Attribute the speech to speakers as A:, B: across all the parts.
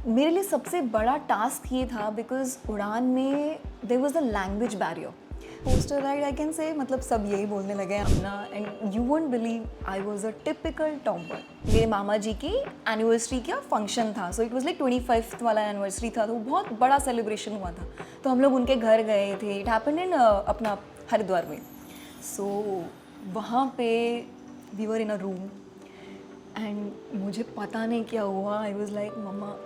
A: मेरे लिए सबसे बड़ा टास्क ये था बिकॉज उड़ान में there was a language barrier. Poster ride I can say मतलब सब यही बोलने लगे हैं अपना, and you won't believe I was a typical tomboy. मेरे मामा जी की एनिवर्सरी का फंक्शन था, so it was like 25th वाला एनिवर्सरी था, तो बहुत बड़ा सेलिब्रेशन हुआ था। तो हम लोग उनके घर गए थे, इट हैपेंड इन अपना हरिद्वार में। सो वहाँ पे we were in a room and मुझे पता नहीं क्या हुआ। आई वॉज लाइक मम्मा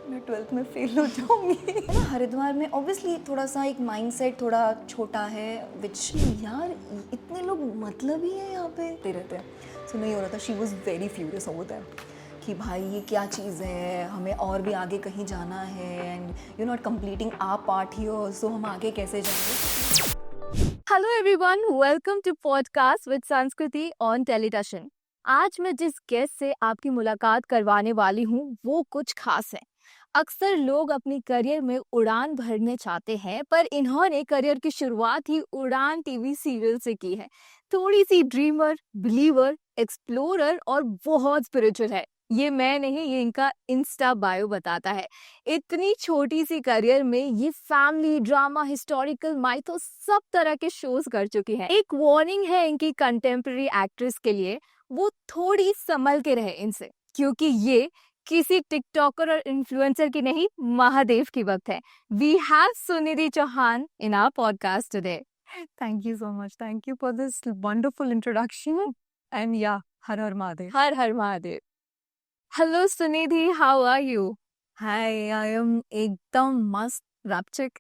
A: मैं 12th में फेल हो जाऊंगी। ना हरिद्वार में ऑब्वियसली थोड़ा सा एक माइंडसेट थोड़ा छोटा है, विच यार इतने लोग मतलब ही है यहाँ पे रहते हैं। सो नहीं हो रहा था। शी वॉज वेरी फ्यूरियस होता है कि भाई ये क्या चीज़ है, हमें और भी आगे कहीं जाना है and you not completing our part here, so हम आगे कैसे जाएंगे।
B: Hello everyone, welcome to podcast with Sanskriti on television. आज मैं जिस गेस्ट से आपकी मुलाकात करवाने वाली हूँ वो कुछ खास है। अक्सर लोग अपनी करियर में उड़ान भरने चाहते हैं, पर इन्होंने करियर की शुरुआत ही उड़ान टीवी सीरियल से की है। थोड़ी सी ड्रीमर, बिलीवर, एक्सप्लोरर और बहुत स्पिरिचुअल है। ये मैं नहीं, ये इनका इंस्टा बायो बताता है। इतनी छोटी सी करियर में ये फैमिली ड्रामा, हिस्टोरिकल, माइथो सब तरह के शोज कर चुकी है। एक वार्निंग है इनकी कंटेम्प्रेरी एक्ट्रेस के लिए, वो थोड़ी संभल के रहे इनसे, क्योंकि ये किसी टिकटॉकर और इन्फ्लुएंसर की नहीं, महादेव की वक्त है। We have Sunidhi Chauhan in our podcast today.
C: Thank you so much. Thank you for this wonderful introduction. And yeah, Har Har Mahadev.
B: Har Har Mahadev. Hello Sunidhi, how are you?
C: Hi, I am एकदम मस्त rapchick.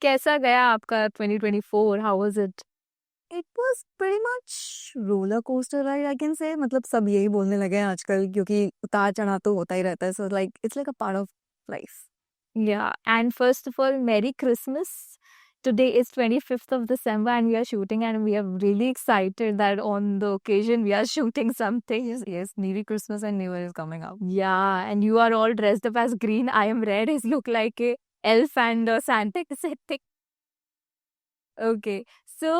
B: कैसा गया आपका 2024? How was it?
C: It was pretty much roller coaster ride, I can say. मतलब सब यही बोलने लगे हैं आजकल, क्योंकि उतार चढ़ाव तो होता ही रहता है. So like it's like a part of life.
B: Yeah, and first of all, Merry Christmas. Today is 25th of December and we are shooting, and we are really excited that on the occasion we are shooting something.
C: Yes, Merry Christmas and New Year is coming up.
B: Yeah, and you are all dressed up as green. I am red. It look like a elf and Santa. Okay, so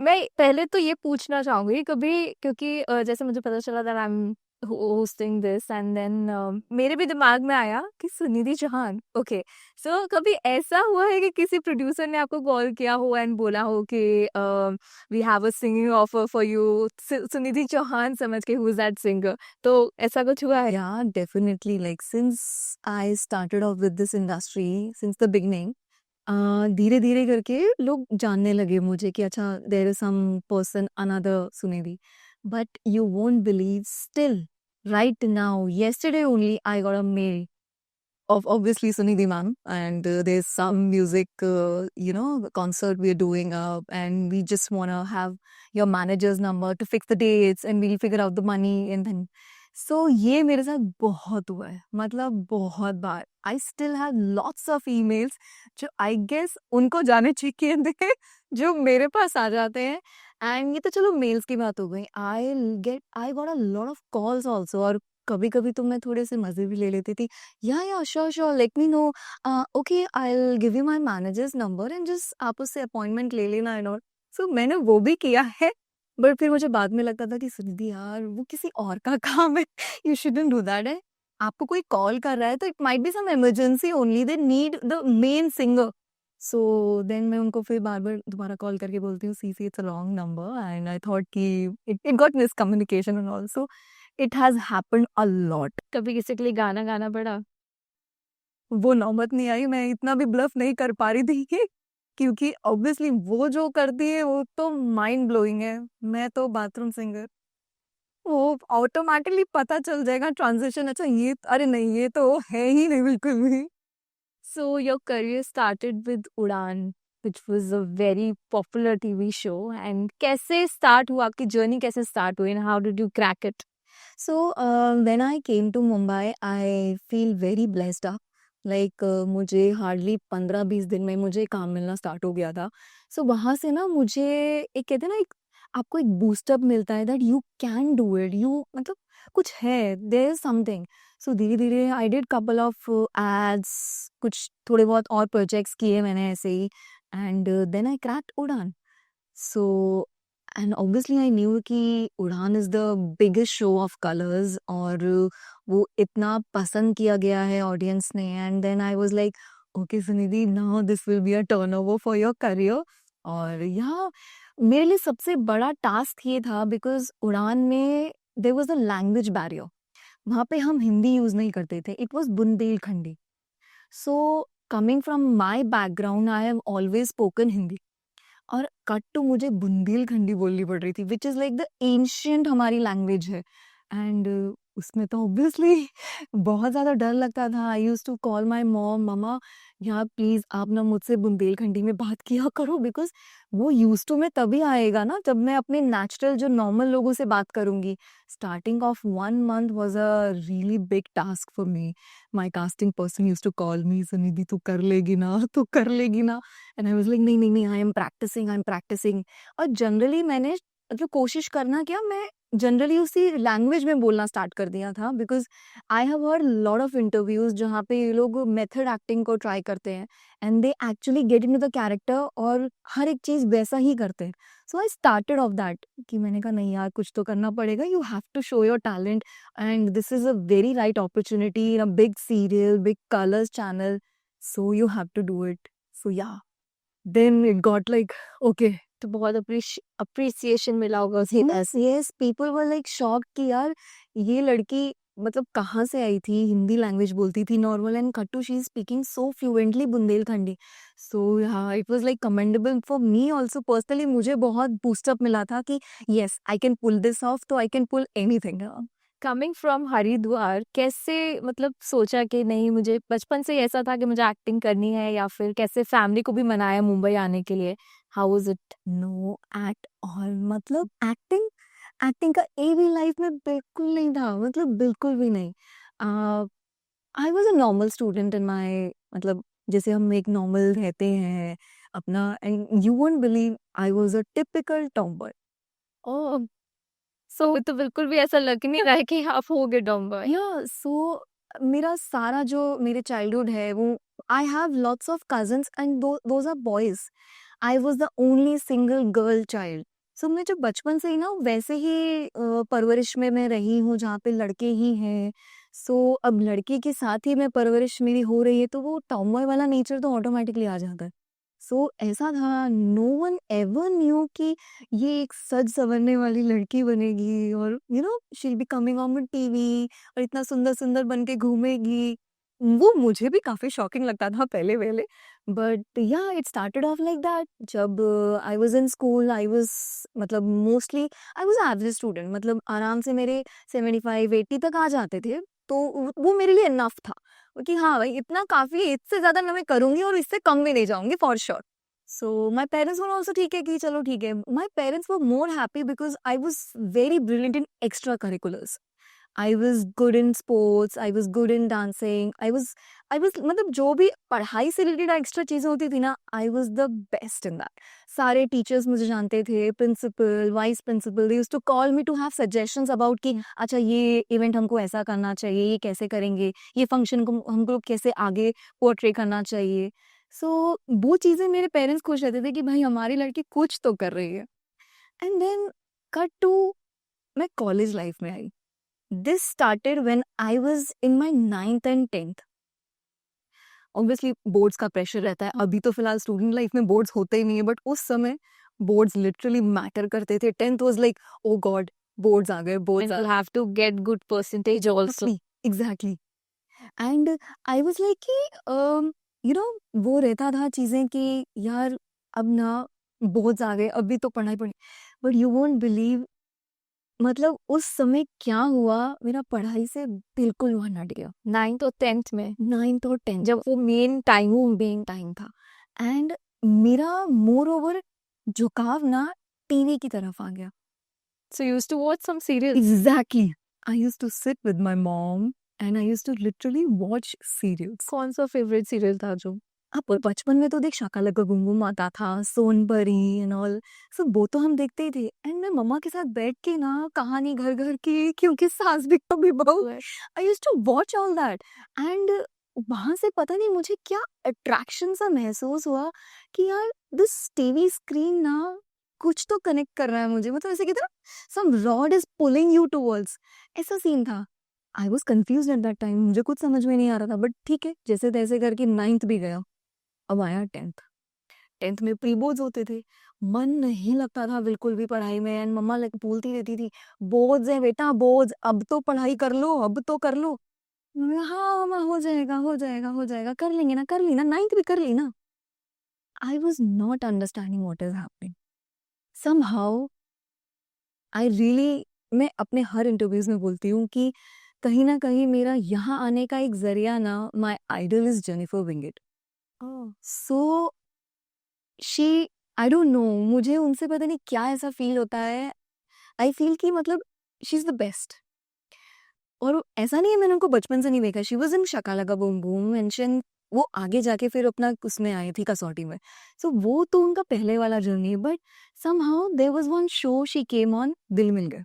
B: मैं पहले तो ये पूछना चाहूंगी कभी, क्योंकि जैसे मुझे पता चला that I'm hosting this and then मेरे भी दिमाग में आया कि सुनिधि चौहान। ओके, सो कभी ऐसा हुआ है कि किसी प्रोड्यूसर ने आपको कॉल किया हो एंड बोला हो कि we have a singing offer for you, Sunidhi Chauhan समझ के, हु इज दैट सिंगर? तो ऐसा कुछ हुआ है?
C: Yeah, definitely. Like since I started off with this industry, since the beginning, धीरे धीरे करके लोग जानने लगे मुझे कि अच्छा there is some person another Sunidhi. But you won't believe, still right now yesterday only I got a mail of obviously Sunidhi ma'am, and there's some music, concert we're doing up, and we just want to have your manager's number to fix the dates, and we'll figure out the money, and then ये मेरे साथ बहुत हुआ है, मतलब बहुत बार. I still have lots of emails जो आई गेस उनको जाने चाहिए थे, जो मेरे पास आ जाते हैं. एंड ये तो चलो मेल्स की बात हो गई. I got a lot of calls also, और कभी कभी तो मैं थोड़े से मजे भी ले लेती थी. या sure sure, let me know. Okay, I will give you my manager's number and just आप उससे अपॉइंटमेंट ले लेना एंड ऑल. सो मैंने वो भी किया है. बट फिर मुझे बाद में लगता था कि सुनिधि यार वो किसी और का काम है, यू शुडंट डू दैट. है, आपको कोई कॉल कर रहा है तो it might be some emergency only, they need the main singer. So then मैं उनको फिर बार बार दोबारा कॉल करके बोलती हूँ सीसी it's a wrong number, and I thought कि it got miscommunication and also it has happened a lot.
B: कभी किसी के लिए गाना गाना पड़ा?
C: वो नौबत नहीं आई, मैं इतना भी ब्लफ नहीं कर पा रही थी क्योंकि ऑब्वियसली वो जो करती है वो तो माइंड ब्लोइंग है. मैं तो बाथरूम सिंगर, वो ऑटोमेटिकली पता चल जाएगा ट्रांजिशन. अच्छा ये, अरे नहीं ये तो है ही नहीं बिल्कुल भी.
B: So your career started with Udan, which was a very popular TV show. And कैसे start हुआ, आपकी journey कैसे start हुई, and how did you crack it?
C: So when I came to Mumbai, I feel very blessed up. Like मुझे hardly 15-20 दिन में मुझे काम मिलना स्टार्ट हो गया था. सो वहाँ से ना मुझे एक कहते हैं ना, एक आपको एक बूस्टअप मिलता है that you can do it. You मतलब कुछ है, देयर इज समथिंग. सो धीरे धीरे I did couple of ads, कुछ थोड़े बहुत और प्रोजेक्ट्स किए मैंने ऐसे ही, and then I cracked Udaan. So and obviously I knew कि Udaan is the biggest show of Colors, और वो इतना पसंद किया गया है ऑडियंस ने. And then I was like, okay Sunidhi, now this will be a turnover for your career. और यहाँ मेरे लिए सबसे बड़ा टास्क ये था बिकॉज उड़ान में there was a language barrier. वहाँ पे हम हिंदी यूज नहीं करते थे, it was Bundelkhandi. So coming from my background I have always spoken Hindi, और कट टू मुझे बुंदेलखंडी बोलनी पड़ रही थी, which is like the ancient हमारी लैंग्वेज है. एंड उसमें तो ऑब्वियसली बहुत ज़्यादा डर लगता था. I used to call my mom, मम्मा यार प्लीज़ आप ना मुझसे बुंदेलखंडी में बात किया करो, बिकॉज वो यूज टू में तभी आएगा ना जब मैं अपने नेचुरल जो नॉर्मल लोगों से बात करूंगी. Starting of 1 month was a really big task for me. My casting person use to call me, Sunidhi तू कर लेगी ना, तू कर लेगी ना. एंड आई वाज लाइक नहीं नहीं नहीं, I am practicing, I am practicing. और जनरली मैंने मतलब कोशिश करना क्या, मैं जनरली उसी लैंग्वेज में बोलना स्टार्ट कर दिया था, because I have heard lot of interviews जहाँ पे ये लोग मेथड एक्टिंग को ट्राई करते हैं and they actually get into the character और हर एक चीज़ वैसा ही करते हैं. So I started off that कि मैंने कहा नहीं यार कुछ तो करना पड़ेगा, you have to show your talent and this is a very right opportunity in a big serial, big Colors channel, so you have to do it. So yeah then it got like okay.
B: तो बहुत appreciation मिला होगा उसे.
C: Yes, people were like shocked कि यार ये लड़की मतलब कहाँ से आई थी, हिंदी लैंग्वेज बोलती थी normal, and cut to she is speaking so fluently Bundelkhandi. So हाँ, it was like commendable for me also personally. मुझे बहुत बूस्टअप मिला था कि yes I can pull this off, तो I can pull anything.
B: Coming from Haridwar, कैसे मतलब सोचा कि नहीं मुझे बचपन से ही ऐसा था कि मुझे एक्टिंग करनी है, या फिर कैसे फैमिली को भी मनाया मुंबई आने के लिए? How was it?
C: No at all, मतलब एक्टिंग एक्टिंग का ए भी लाइफ में बिल्कुल नहीं था, मतलब बिल्कुल भी नहीं. I was a normal student in my, मतलब जैसे हम एक नॉर्मल रहते हैं अपना, and you won't believe I was a typical tomboy.
B: Oh, so तो बिल्कुल भी ऐसा लग नहीं रहा है कि आप होगे डॉम्बॉय.
C: या सो मेरा सारा जो मेरे चाइल्डहुड है वो, I have lots of cousins and those are boys. I was the only single girl child. So मैं जब बचपन से ही ना वैसे ही परवरिश में मैं रही हूँ जहाँ पे लड़के ही हैं. सो अब लड़के के साथ ही मैं परवरिश मेरी हो रही है, तो वो टॉमबॉय वाला नेचर तो ऑटोमेटिकली आ जाता है. सो ऐसा था, नो वन एवर न्यू कि ये एक सज संवरने वाली लड़की बनेगी और you know she will be coming on TV और इतना सुंदर सुंदर बन के घूमेगी. वो मुझे भी काफी शॉकिंग लगता था पहले पहले, but yeah it started off like that. जब I was in school, I was मतलब mostly I was average student, मतलब आराम से मेरे 75-80 तक आ जाते थे. तो वो मेरे लिए इनफ था कि हाँ भाई इतना काफी, इससे ज्यादा ना मैं करूंगी और इससे कम भी नहीं जाऊंगी for sure. So my parents were also ठीक है कि चलो ठीक है. My parents were more happy because I was very brilliant in extra curriculars. I was good in sports, I was good in dancing, I was मतलब जो भी पढ़ाई से रिलेटेड एक्स्ट्रा चीज़ें होती थी ना, I was the best in that. सारे टीचर्स मुझे जानते थे, principal, vice principal, they used to call me to have suggestions about कि अच्छा ये इवेंट हमको ऐसा करना चाहिए, ये कैसे करेंगे, ये फंक्शन को हमको कैसे आगे पोर्ट्रे करना चाहिए. सो वो चीज़ें मेरे पेरेंट्स खुश रहते थे कि भाई हमारी लड़की कुछ तो कर रही है. एंड देन कट टू मैं कॉलेज लाइफ में आई. This started when I was in my 9th and 10th. Obviously boards का प्रेशर रहता है. अभी तो फिलहाल स्टूडेंट लाइफ में बोर्ड्स होते ही नहीं है, बट उस समय बोर्ड्स लिटरली मैटर करते थे. 10th was like oh god boards आ गए, boards
B: you have to get good percentage also.
C: Exactly. And I was like कि यू नो वो रहता था चीजें कि यार अब ना बोर्ड्स आ गए, अभी तो पढ़ाई पढ़ी. बट यू वोंट बिलीव, मतलब उस समय क्या हुआ, मेरा पढ़ाई से बिल्कुल मन हट गया.
B: 9th और 10th में
C: 9th और 10th
B: जब वो मेन टाइम
C: वो मेन टाइम था. एंड मेरा मोर ओवर झुकाव ना टीवी की तरफ आ गया.
B: So used to watch some serials.
C: Exactly. I used to sit with my mom and I used to literally watch serials.
B: कौन सा फेवरेट सीरियल था जो?
C: अब बचपन में तो देख शाका लगा बूम बूम आता था, सोनपरी एंड ऑल, सब वो तो हम देखते ही थे. एंड मैं मम्मा के साथ बैठ के ना कहानी घर घर की, क्योंकि सास भी कभी बहू, I used to watch all that. And वहां से पता नहीं मुझे क्या अट्रैक्शन सा महसूस हुआ कि यार दिस टीवी स्क्रीन ना कुछ तो कनेक्ट कर रहा है मुझे, मतलब ऐसे कहते हैं ना some rod is pulling you towards, ऐसा सीन था। I was confuse at that time, मुझे कुछ समझ में नहीं आ रहा था, बट ठीक है जैसे तैसे करके 9th भी गया। अब आया 10th में प्री बोर्ड्स होते थे, मन नहीं लगता था बिल्कुल भी पढ़ाई में, एंड मम्मा लाइक बोलती रहती थी बोर्ड्स है बेटा बोर्ड्स, अब तो पढ़ाई कर लो, अब तो कर लो। मैंने कहा, हाँ मम्मा हो जाएगा हो जाएगा हो जाएगा, कर लेंगे ना, कर ली ना, 9th भी कर ली ना। I was not understanding what is happening somehow. I really, मैं अपने हर इंटरव्यूज में बोलती हूँ कि कहीं ना कहीं मेरा यहाँ आने का एक जरिया ना, my idol is Jennifer Winget. So she, I don't know, मुझे उनसे पता नहीं क्या ऐसा फील होता है। आई फील कि मतलब शी इज द बेस्ट। और ऐसा नहीं है मैंने उनको बचपन से नहीं देखा, she was in Shaka Laka boom boom mention, वो आगे जाके फिर अपना उसमें आई थी कसौटी में। सो वो तो उनका पहले वाला journey, but somehow there was one show she came on, Dill Mill Gayye.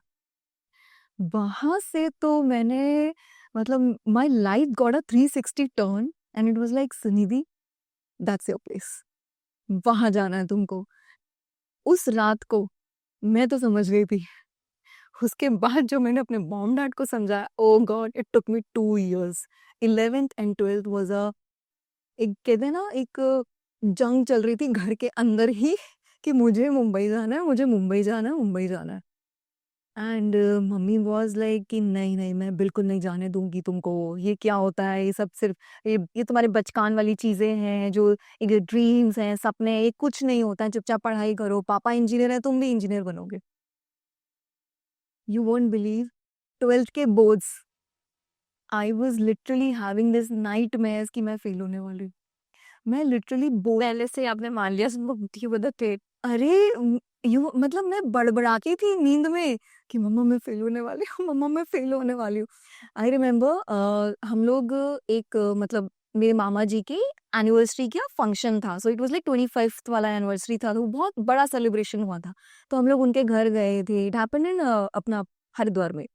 C: वहां से तो मैंने, मतलब my life got a 360 turn, and it was like Sunidhi, that's your place, वहां जाना है तुमको। उस रात को मैं तो समझ गई थी। उसके बाद जो मैंने अपने मॉम डैड को समझाया, oh god it took me 2 years। 11th and 12th was a, एक कहते हैं ना, एक जंग चल रही थी घर के अंदर ही कि मुझे मुंबई जाना है, मुझे मुंबई जाना है, मुंबई जाना है। एंड मम्मी वाज लाइक कि नहीं नहीं मैं बिल्कुल नहीं जाने दूंगी तुमको, ये क्या होता है, ये सब सिर्फ ये तुम्हारे बचकान वाली चीजें हैं, जो एक ड्रीम्स हैं, सपने, ये कुछ नहीं होता है, चुपचाप पढ़ाई करो, पापा इंजीनियर है, तुम भी इंजीनियर बनोगे। यू वोंट बिलीव, 12th के boards, I was literally having this nightmares कि मैं फेल होने वाली हूँ। मैं लिटरली
B: पहले से आपने मान लिया मुक्ति बदते।
C: अरे यू मतलब मैं बड़बड़ाती थी नींद में कि मम्मा मैं फेल होने वाली हूँ, मम्मा मैं फेल होने वाली हूँ। आई रिमेम्बर हम लोग एक मतलब मेरे मामा जी की एनिवर्सरी का फंक्शन था, so it was like 25th वाला एनिवर्सरी था, तो बहुत बड़ा सेलिब्रेशन हुआ था। तो हम लोग उनके घर गए थे, इट हैपेंड इन अपना हरिद्वार में।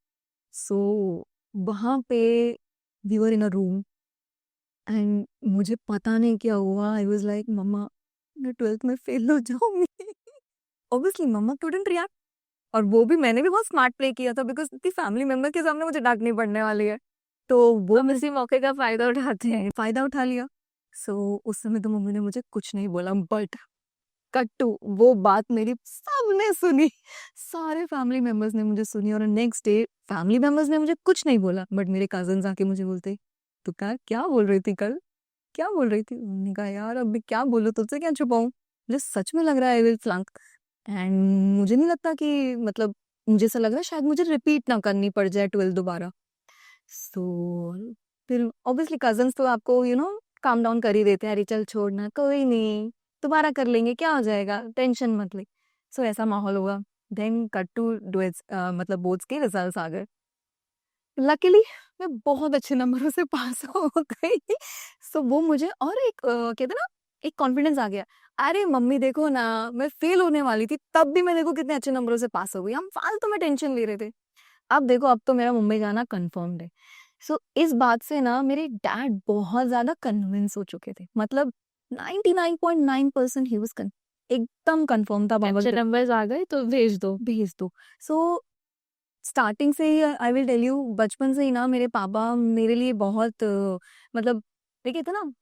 C: सो वहां पे we were in a room, and मुझे पता नहीं क्या हुआ, आई वाज लाइक मम्मा मैं 12th में फेल हो जाऊंगी। ऑब्वियसली मम्मा कुडंट रिएक्ट, और वो भी मैंने भी बहुत स्मार्ट प्ले किया था, बिकॉज इतनी फैमिली मेंबर के सामने मुझे डांटनी पड़ने वाली है, तो वो
B: हम इसी मौके का फायदा उठाते हैं।
C: फायदा उठा लिया। सो उस समय तो मम्मी ने मुझे कुछ नहीं बोला, बट कट टू वो बात मेरी सबने सुनी, सारे फैमिली मेंबर्स ने मुझे सुनी, और नेक्स्ट डे फैमिली मेंबर्स ने मुझे कुछ नहीं बोला, बट मेरे कजन्स आके मुझे बोलते तू क्या क्या बोल रही थी कल, क्या बोल रही थी। उन्होंने कहा यार अब मैं क्या बोलूं, तुझसे क्या छुपाऊं, मुझे सच में लग रहा है आई विल फ्लंक। एंड मुझे नहीं लगता कि मतलब, मुझे ऐसा लग रहा है शायद मुझे रिपीट ना करनी पड़ जाए 12th दोबारा। सो फिर ऑब्वियसली कजन्स तो आपको काम डाउन कर ही देते हैं, अरे चल छोड़ना कोई नहीं, दोबारा कर लेंगे, क्या हो जाएगा, टेंशन मत ले। सो ऐसा माहौल हुआ। देन कट टू डुएट्स, मतलब बोर्ड्स के रिजल्ट्स आ गए। लकीली मैं बहुत अच्छे नंबरों से पास हो गई। सो वो मुझे और एक कहते हैं ना, एक कॉन्फिडेंस आ गया। अरे मम्मी देखो ना, मैं फेल होने वाली थी तब भी मैं देखो कितने अच्छे नंबरों से पास हो गई, हम फालतू में टेंशन ले रहे थे। अब देखो अब तो मेरा मुंबई जाना कंफर्म्ड है। सो इस बात से ना मेरे डैड बहुत ज्यादा कन्विंस हो चुके थे, मतलब 99.9% ही वाज एकदम कंफर्म था बाबा
B: अच्छे नंबर्स आ गए तो भेज दो।
C: भेज दो। सो स्टार्टिंग से ही आई विल टेल यू, बचपन से ही ना मेरे पापा मेरे लिए बहुत मतलब ये कहते ना,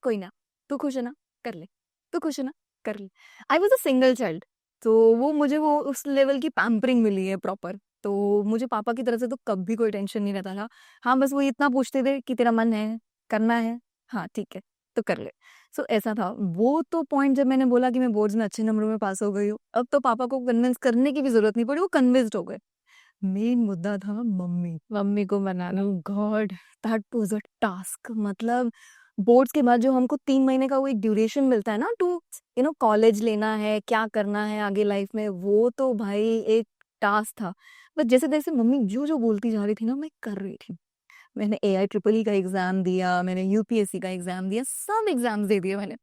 C: कोई ना, तू खुश है ना, कर ले, तू खुश है ना, कर ले। आई वॉज अ सिंगल चाइल्ड, तो वो मुझे वो उस लेवल की पैम्परिंग मिली है प्रॉपर, तो मुझे पापा की तरफ से तो कभी कोई टेंशन नहीं रहता था। हाँ बस वो इतना पूछते थे कि तेरा मन है, करना है, हाँ ठीक है तो कर ले। सो ऐसा था वो तो पॉइंट, जब मैंने बोला कि मैं बोर्ड्स में अच्छे नंबरों में पास हो गई हूँ, अब तो पापा को कन्विंस करने की भी जरूरत नहीं पड़ी, वो कन्विंस्ड हो गए। मेन मुद्दा था मम्मी।
B: मम्मी को मनाना।
C: God that was a task, मतलब बोर्ड्स के बाद जो हमको 3 महीने का वो एक ड्यूरेशन मिलता है ना टू कॉलेज लेना है, क्या करना है आगे लाइफ में, वो तो भाई एक टास्क था। बस जैसे जैसे मम्मी जो जो बोलती जा रही थी ना मैं कर रही थी। मैंने AI EEE का एग्जाम दिया, मैंने UPSC का एग्जाम दिया, सब एग्जाम्स दे दिए मैंने।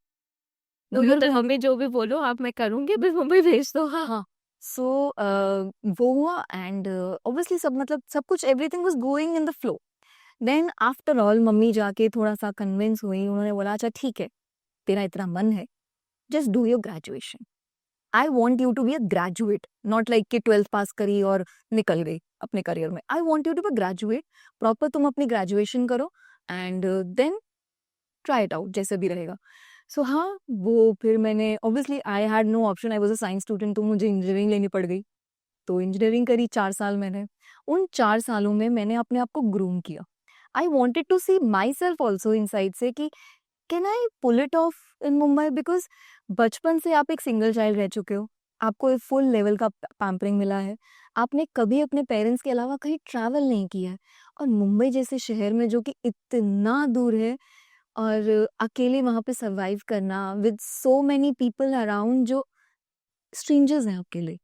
B: तो मतलब मम्मी जो भी बोलो आप मैं करूंगी, बस मुंबई भेज दो। हाँ।
C: हाँ। सो वो हुआ, एंड ऑब्वियसली सब मतलब सब कुछ everything was going in the flow. Then after all मम्मी जाके थोड़ा सा कन्विंस हुई, उन्होंने बोला अच्छा ठीक है, तेरा इतना मन है, just do your graduation. I want you to be a graduate, not like कि 12th पास करी और निकल गई अपने करियर में. I want you to be graduate, proper तुम अपनी ग्रेजुएशन करो and then try it out जैसे भी रहेगा. सो हाँ, वो फिर मैंने obviously I had no option, I was a science student, तो मुझे इंजीनियरिंग लेनी पड़ गई. तो इंजीनियरिंग करी 4 साल मैंने. उन 4 सालों में मैंने अपने आप को ग्रूम किया. I wanted to see myself also inside से कि can I pull it off in Mumbai, because बचपन से आप एक सिंगल चाइल्ड रह चुके हो, आपको एक फुल लेवल का पैम्परिंग मिला है, आपने कभी अपने पेरेंट्स के अलावा कहीं ट्रैवल नहीं किया है, और मुंबई जैसे शहर में जो कि इतना दूर है, और अकेले वहाँ पे सर्वाइव करना with so many people around जो स्ट्रेंजर्स हैं आपके लिए.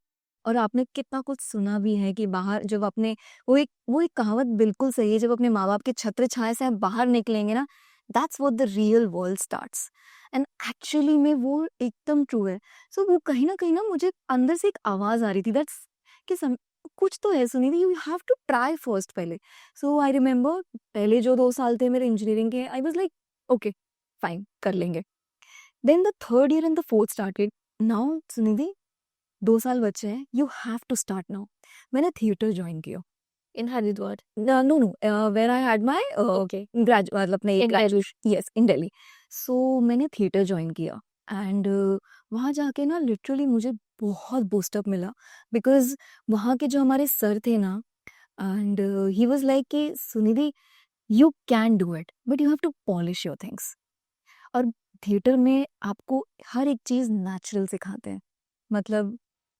C: और आपने कितना कुछ सुना भी है कि बाहर जब अपने वो एक कहावत बिल्कुल सही है, जब अपने माँ बाप के छत्र छाया से आप बाहर निकलेंगे ना, that's what the real world starts. And actually में वो एकदम ट्रू है. सो वो कहीं ना मुझे अंदर से एक आवाज आ रही थी दैट्स कि कुछ तो है Sunidhi, you have to try first पहले. सो आई रिमेम्बर पहले जो 2 साल थे मेरे इंजीनियरिंग के, I was like okay fine कर लेंगे. Then the third year and the fourth started. Now Sunidhi 2 साल बचे हैं, you have to start now. मैंने थिएटर ज्वाइन किया.
B: In Haridwar.
C: No no, where I had my
B: okay.
C: मतलब अपने
B: In Delhi.
C: Graduation, yes in Delhi. So मैंने थिएटर ज्वाइन किया and वहाँ जाके ना लिटरली मुझे बहुत बूस्टअप मिला, बिकॉज वहाँ के जो हमारे सर थे ना, एंड ही वॉज लाइक कि Sunidhi you can do it but you have to polish your things. और थिएटर में आपको हर एक चीज़ नेचुरल सिखाते हैं, मतलब.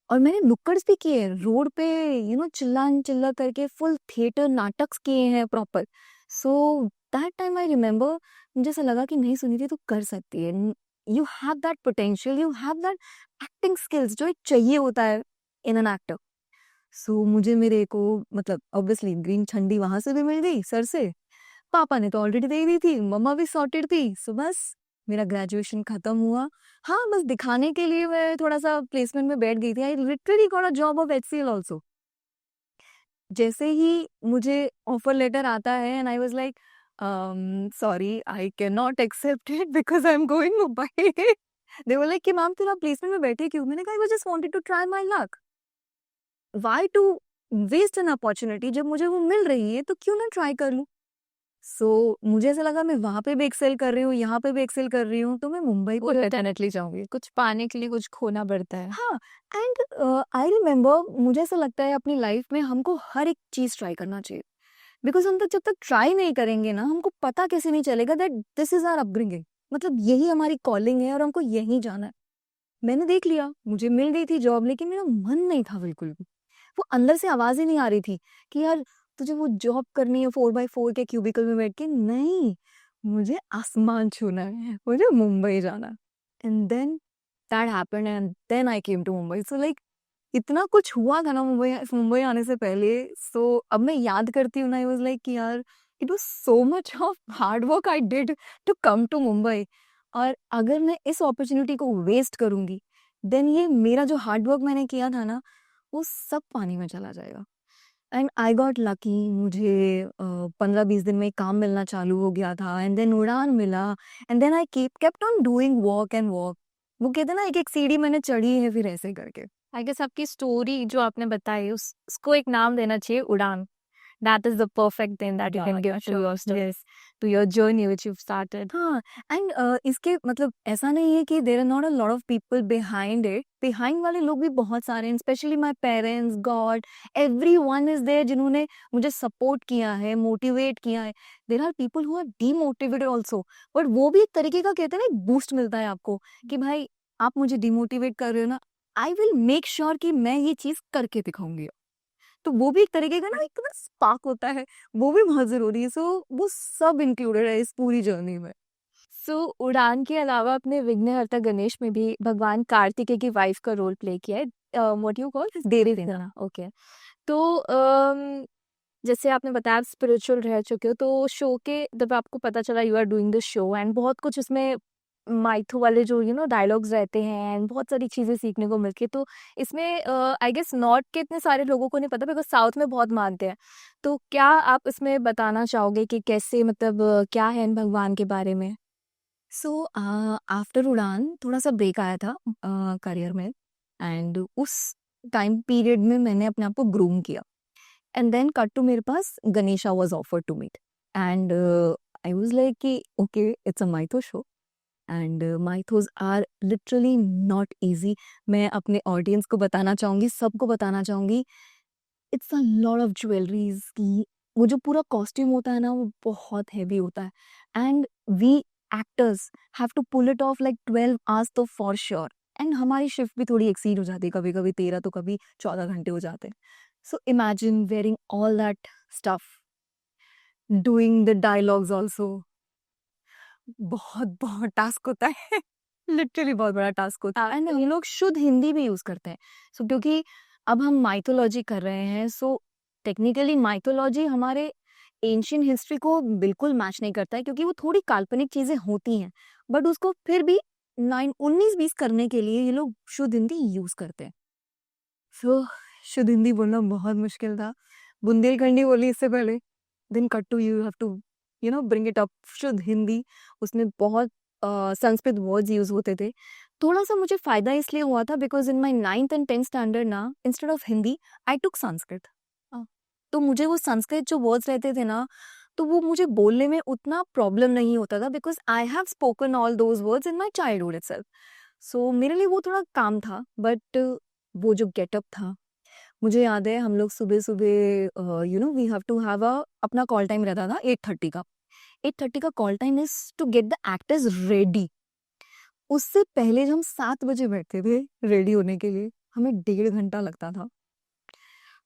C: और मैंने नुक्कड़्स भी किए हैं रोड पे, चिल्ला करके फुल थिएटर नाटक किए हैं proper. So that time I remember, मुझे ऐसा लगा कि नहीं सुनिधि तू कर सकती है, you have that potential, you have that acting skills जो एक चाहिए होता है इन एन एक्टर. सो मुझे मेरे को मतलब ऑब्वियसली ग्रीन झंडी वहां से भी मिल गई सर से, पापा ने तो ऑलरेडी दे दी थी, मम्मा भी सॉर्टेड थी. सो बस मेरा ग्रेजुएशन खत्म हुआ. हाँ, बस दिखाने के लिए मैं थोड़ा सा प्लेसमेंट में बैठ गई थी. I literally got a job of HCL also. जैसे ही मुझे ऑफर लेटर आता है and I was like sorry I can not accept it because I am going Mumbai. They were like कि मैम फिर आप प्लेसमेंट में बैठे क्यों? मैंने कहा I was just wanted to try my luck. Why to waste an opportunity, जब मुझे वो मिल रही है तो क्यों ना ट्राई कर लूं. सो मुझे ऐसा लगा मैं वहां पे भी एक्सेल कर रही हूँ, यहाँ पे भी एक्सेल कर रही हूँ, तो मैं मुंबई
B: वो
C: पे.
B: डेफिनेटली जाऊंगी, कुछ पाने के लिए कुछ खोना पड़ता है.
C: हाँ. एंड आई रिमेम्बर, मुझे ऐसा लगता है अपनी लाइफ में हमको हर एक चीज ट्राई करना चाहिए, बिकॉज हम तक जब तक ट्राई नहीं करेंगे ना, हमको पता कैसे नहीं चलेगा that this is our upbringing, मतलब यही हमारी कॉलिंग है और हमको यही जाना है. मैंने देख लिया, मुझे मिल गई थी जॉब, लेकिन मेरा मन नहीं था बिल्कुल भी. वो अंदर से आवाज ही नहीं आ रही थी कि यार तुझे वो जॉब करनी है 4x4 के क्यूबिकल में बैठ के. नहीं, मुझे आसमान छूना है, मुझे मुंबई जाना है. And then that happened and then I came to Mumbai. So like इतना कुछ हुआ था ना मुंबई मुंबई आने से पहले. सो अब मैं याद करती हूँ ना, आई वाज लाइक कि यार it was so much of hard work I did to come to Mumbai. और अगर मैं इस अपॉर्चुनिटी को वेस्ट करूंगी, देन ये मेरा जो हार्ड वर्क मैंने किया था ना, वो सब पानी में चला जाएगा. एंड आई गॉट लकी, मुझे 15-20 दिन में काम मिलना चालू हो गया था, एंड देन उड़ान मिला, and then I kept on doing walk and walk. वो कहते हैं ना, एक एक सीढ़ी मैंने चढ़ी है फिर ऐसे करके.
B: आई गेस आपकी स्टोरी जो आपने बताई उसको एक नाम देना चाहिए, उड़ान. That is the perfect thing that you
C: Yeah,
B: can give to
C: sure,
B: your story,
C: yes.
B: to your journey which you've started.
C: हाँ. एंड इसके मतलब ऐसा नहीं है कि there are not a lot of people behind it. Behind वाले लोग भी बहुत सारे हैं, specially my parents, God, everyone is there जिन्होंने मुझे सपोर्ट किया है, मोटिवेट किया है. There are people who are demotivated also, but वो भी एक तरीके का कहते हैं ना, एक बूस्ट मिलता है आपको कि भाई आप मुझे डिमोटिवेट कर रहे हो ना, आई विल मेक श्योर कि मैं ये चीज करके दिखाऊंगी. तो वो भी एक तरीके का ना एक स्पार्क होता है, वो भी बहुत जरूरी है. सो वो सब इंक्लूडेड है इस पूरी जर्नी में.
B: सो उड़ान के अलावा आपने विघ्नहर्ता गणेश में भी भगवान कार्तिकेय की वाइफ का रोल प्ले किया है. व्हाट यू कॉल
C: देवी देना.
B: ओके. तो जैसे आपने बताया आप स्पिरिचुअल रह चुके हो, तो शो के जब आपको पता चला you are doing the show and बहुत कुछ इसमें माइथो वाले जो डायलॉग्स रहते हैं एंड बहुत सारी चीज़ें सीखने को मिलती है, तो इसमें आई गेस नॉर्थ के इतने सारे लोगों को नहीं पता बिकॉज साउथ में बहुत मानते हैं. तो क्या आप इसमें बताना चाहोगे कि कैसे मतलब क्या है इन भगवान के बारे में?
C: सो आफ्टर उड़ान थोड़ा सा ब्रेक आया था करियर में, एंड उस टाइम पीरियड में मैंने अपने आप को ग्रूम किया. एंड देन कट टू मेरे पास Ganesha was offered to meet and I was like कि okay it's a mytho show and mythos are literally not easy. मैं अपने ऑडियंस को बताना चाहूंगी, सबको बताना चाहूंगी, it's a lot of jewelleries की वो जो पूरा कॉस्ट्यूम होता है ना वो बहुत हैवी होता है and we actors have to pull it off like 12 hours तो फॉर श्योर. एंड हमारी शिफ्ट भी थोड़ी एक्सीड हो जाती है, कभी कभी 13 तो कभी 14 घंटे हो जाते हैं. So imagine wearing all that stuff, doing the dialogues also. बहुत बहुत टास्क होता है. लिटरली बहुत बड़ा टास्क होता है एंड हम लोग शुद्ध हिंदी भी यूज करते हैं. सो क्योंकि अब हम माइथोलॉजी कर रहे हैं, सो टेक्निकली माइथोलॉजी हमारे एंशियंट हिस्ट्री को बिल्कुल मैच नहीं करता है क्योंकि वो थोड़ी काल्पनिक चीजें होती हैं, बट उसको फिर भी 19-20 करने के लिए ये लोग शुद्ध हिंदी यूज करते हैं. सो शुद्ध हिंदी बोलना बहुत मुश्किल था. बुंदेलखंडी बोली इससे पहले, then cut to you have to bring it up शुद्ध हिंदी. उसमें बहुत संस्कृत वर्ड्स यूज होते थे. थोड़ा सा मुझे फायदा इसलिए हुआ था because in my 9th and 10th standard ना, इंस्टेड ऑफ हिंदी आई टुक संस्कृत. तो मुझे वो संस्कृत जो वर्ड्स रहते थे ना, तो वो मुझे बोलने में उतना प्रॉब्लम नहीं होता था because I have spoken all those words in my childhood itself. So मेरे लिए वो थोड़ा काम था. बट वो जो गेटअप था, मुझे याद है हम लोग सुबह सुबह we have to have a अपना कॉल टाइम रहता था 8:30 का. 8:30 का call time is to get the actors ready. उससे पहले जब हम 7 बजे बैठते थे रेडी होने के लिए, हमें 1.5 घंटा लगता था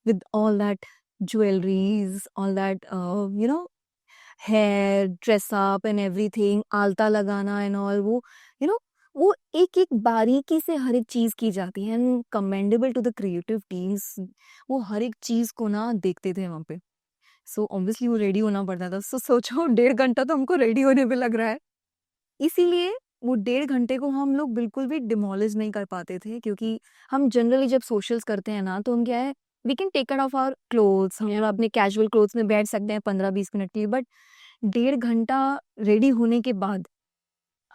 C: with all that jewelries, all that hair, dress up and everything, आलता लगाना and all, वो you know वो एक एक बारीकी से हर एक चीज की जाती है and commendable to the creative teams. वो हर एक चीज को ना देखते थे वहां पे. सो ऑब्वियसली वो रेडी होना पड़ता था. सो सोचो 1.5 घंटा तो हमको रेडी होने पे लग रहा है. इसीलिए वो 1.5 घंटे को हम लोग बिल्कुल भी डिमोलिश नहीं कर पाते थे क्योंकि हम जनरली जब सोशल्स करते हैं ना, तो हम क्या है, we can take it off our clothes, हम अपने कैजुअल क्लोथ्स में बैठ सकते हैं 15-20 मिनट के लिए. बट 1.5 घंटा रेडी होने के बाद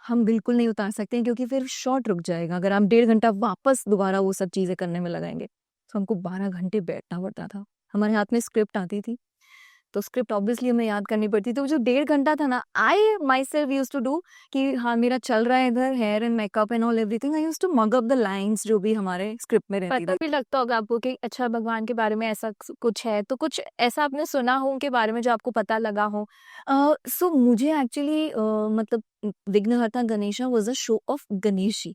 C: हम बिल्कुल नहीं उतार सकते हैं क्योंकि फिर शॉट रुक जाएगा अगर हम 1.5 घंटा वापस दोबारा वो सब चीजें करने में लगाएंगे. तो हमको 12 घंटे बैठना पड़ता था. हमारे हाथ में स्क्रिप्ट आती थी तो स्क्रिप्ट ऑब्वियसली हमें याद करनी पड़ती. तो जो 1.5 घंटा था ना, I myself use to do कि हाँ मेरा चल रहा है इधर hair and makeup and all everything, I use to mug up the lines जो भी हमारे स्क्रिप्ट में रहती
B: पता
C: थी.
B: भी लगता होगा आपको कि अच्छा भगवान के बारे में ऐसा कुछ है, तो कुछ ऐसा आपने सुना हो उनके बारे में जो आपको पता लगा हो.
C: सो मुझे एक्चुअली मतलब Vighnaharta Ganesha was a show of Ganesh ji.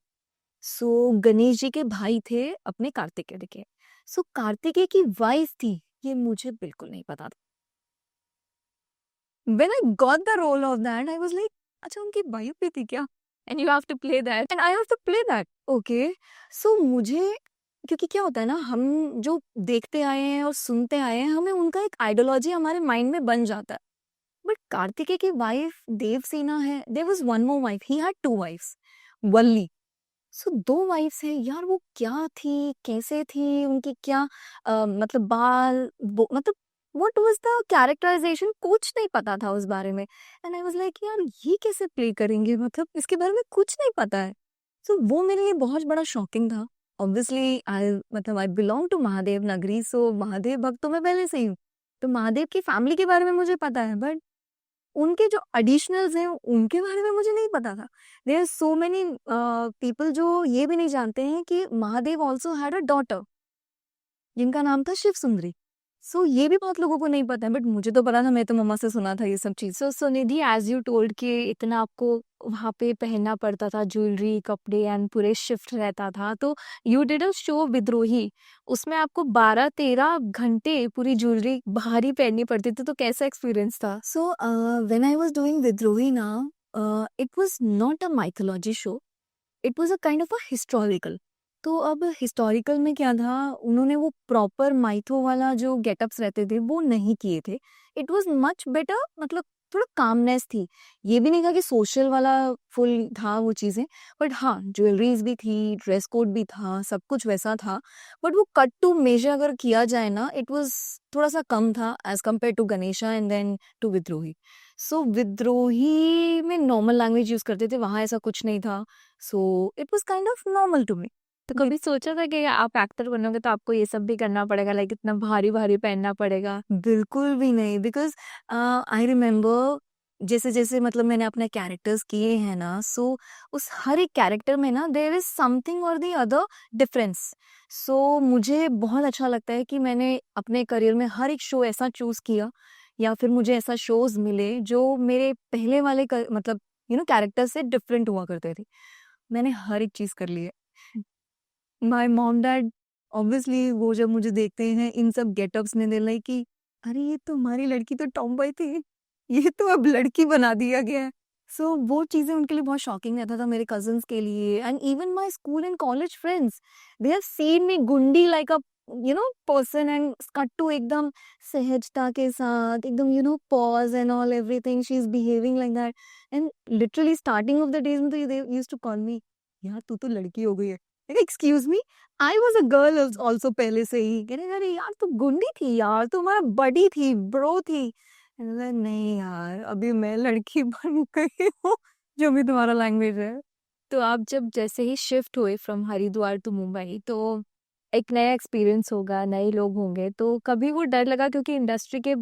C: So Ganesh ji के भाई थे अपने कार्तिकेय के. सो कार्तिकेय की वाइफ थी, ये मुझे बिल्कुल नहीं पता था. When I got the role of that, I was like, अच्छा उनकी वाइफ भी थी क्या?
B: And you have to play that.
C: And I have to play that. Okay. So मुझे, क्योंकि क्या होता है ना, हम जो देखते आए हैं और सुनते आए हैं, हमें उनका एक आइडियोलॉजी हमारे माइंड में बन जाता है. बट कार्तिकेय की वाइफ देवसेना है. There was one more wife, he had 2 wives, Valli. So 2 wives है यार. वो क्या थी, कैसे थी, उनकी क्या मतलब बाल मतलब व्हाट वाज द कैरेक्टराइजेशन, कुछ नहीं पता था उस बारे में. एंड आई वाज लाइक यार ये कैसे प्ले करेंगे, मतलब इसके बारे में कुछ नहीं पता है. सो वो मेरे लिए बहुत बड़ा शॉकिंग था. Obviously I belong to Mahadev नगरी, सो महादेव भक्त तो मैं पहले से ही हूँ. तो महादेव की फैमिली के बारे में मुझे पता है, बट उनके जो एडिशनल्स हैं उनके बारे में मुझे नहीं पता था. There are so many people जो ये भी नहीं जानते हैं कि Mahadev also had a daughter जिनका नाम था शिव सुंदरी. सो ये भी बहुत लोगों को नहीं पता है, बट मुझे तो पता था. मैं तो मम्मा से सुना था ये सब चीज.
B: सो सुनिधि, एज यू टोल्ड कि इतना आपको वहाँ पे पहनना पड़ता था, ज्वेलरी, कपड़े एंड पूरे शिफ्ट रहता था. तो यू डिड अ शो विद्रोही, उसमें आपको 12-13 घंटे पूरी ज्वेलरी भारी पहननी पड़ती थी. तो कैसा एक्सपीरियंस था?
C: So when I was doing विद्रोही ना, it was not a mythology show, it was a kind of a historical. तो अब हिस्टोरिकल में क्या था, उन्होंने वो प्रॉपर माइथो वाला जो गेटअप्स रहते थे वो नहीं किए थे. इट वाज मच बेटर, मतलब थोड़ा कामनेस थी. ये भी नहीं कहा कि सोशल वाला फुल था वो चीजें, बट हाँ ज्वेलरीज भी थी, ड्रेस कोड भी था, सब कुछ वैसा था. बट वो कट टू मेजर अगर किया जाए ना, इट वाज थोड़ा सा कम था as compare to Ganesha and then to Vidrohi. So विद्रोही में नॉर्मल लैंग्वेज यूज करते थे, वहां ऐसा कुछ नहीं था. So it was kind of normal to me.
B: तो कभी सोचा था कि आप एक्टर बनोगे तो आपको ये सब भी करना पड़ेगा, लाइक इतना भारी भारी पहनना पड़ेगा?
C: बिल्कुल भी नहीं, बिकॉज़ आई रिमेंबर जैसे-जैसे मतलब मैंने अपने कैरेक्टर्स किए हैं ना, सो उस हर एक कैरेक्टर में ना देयर इज़ समथिंग और द अदर डिफरेंस। सो मुझे बहुत अच्छा लगता है कि मैंने अपने करियर में हर एक शो ऐसा चूज़ किया या फिर मुझे ऐसा शोज़ मिले जो मेरे पहले वाले मतलब कैरेक्टर से डिफरेंट हुआ करते थे। मैंने हर एक चीज़ कर ली है। माय मॉम डैड ऑब्वियसली वो जब मुझे देखते हैं इन सब गेटअप्स में, दे लाइक कि अरे ये तो हमारी लड़की तो टॉमबॉय थी, ये तो अब लड़की बना दिया गया है। सो वो चीज़ें उनके लिए बहुत शॉकिंग रहता था, मेरे कज़िन्स के लिए and even my school and college friends, they have seen मी गुंडी लाइक अ पर्सन एंड कट्टू एकदम सहजता के साथ एकदम pause and all everything she is behaving like that and literally starting of the days में तो they used to call me यार तू तो लड़की हो गई है। Excuse me, I was a girl also पहले से ही। कह रहे अरे यार तू गुंडी थी यार, तू हमारा बड़ी थी, ब्रो थी। मैंने बोला, नहीं यार अभी मैं लड़की बन गई हूँ, जो भी तुम्हारा लैंग्वेज है।
B: तो आप जब जैसे ही शिफ्ट हुए फ्रॉम हरिद्वार टू मुंबई, तो एक नया एक्सपीरियंस होगा, नए लोग होंगे, तो कभी वो डर लगा? क्योंकि इंडस्ट्री के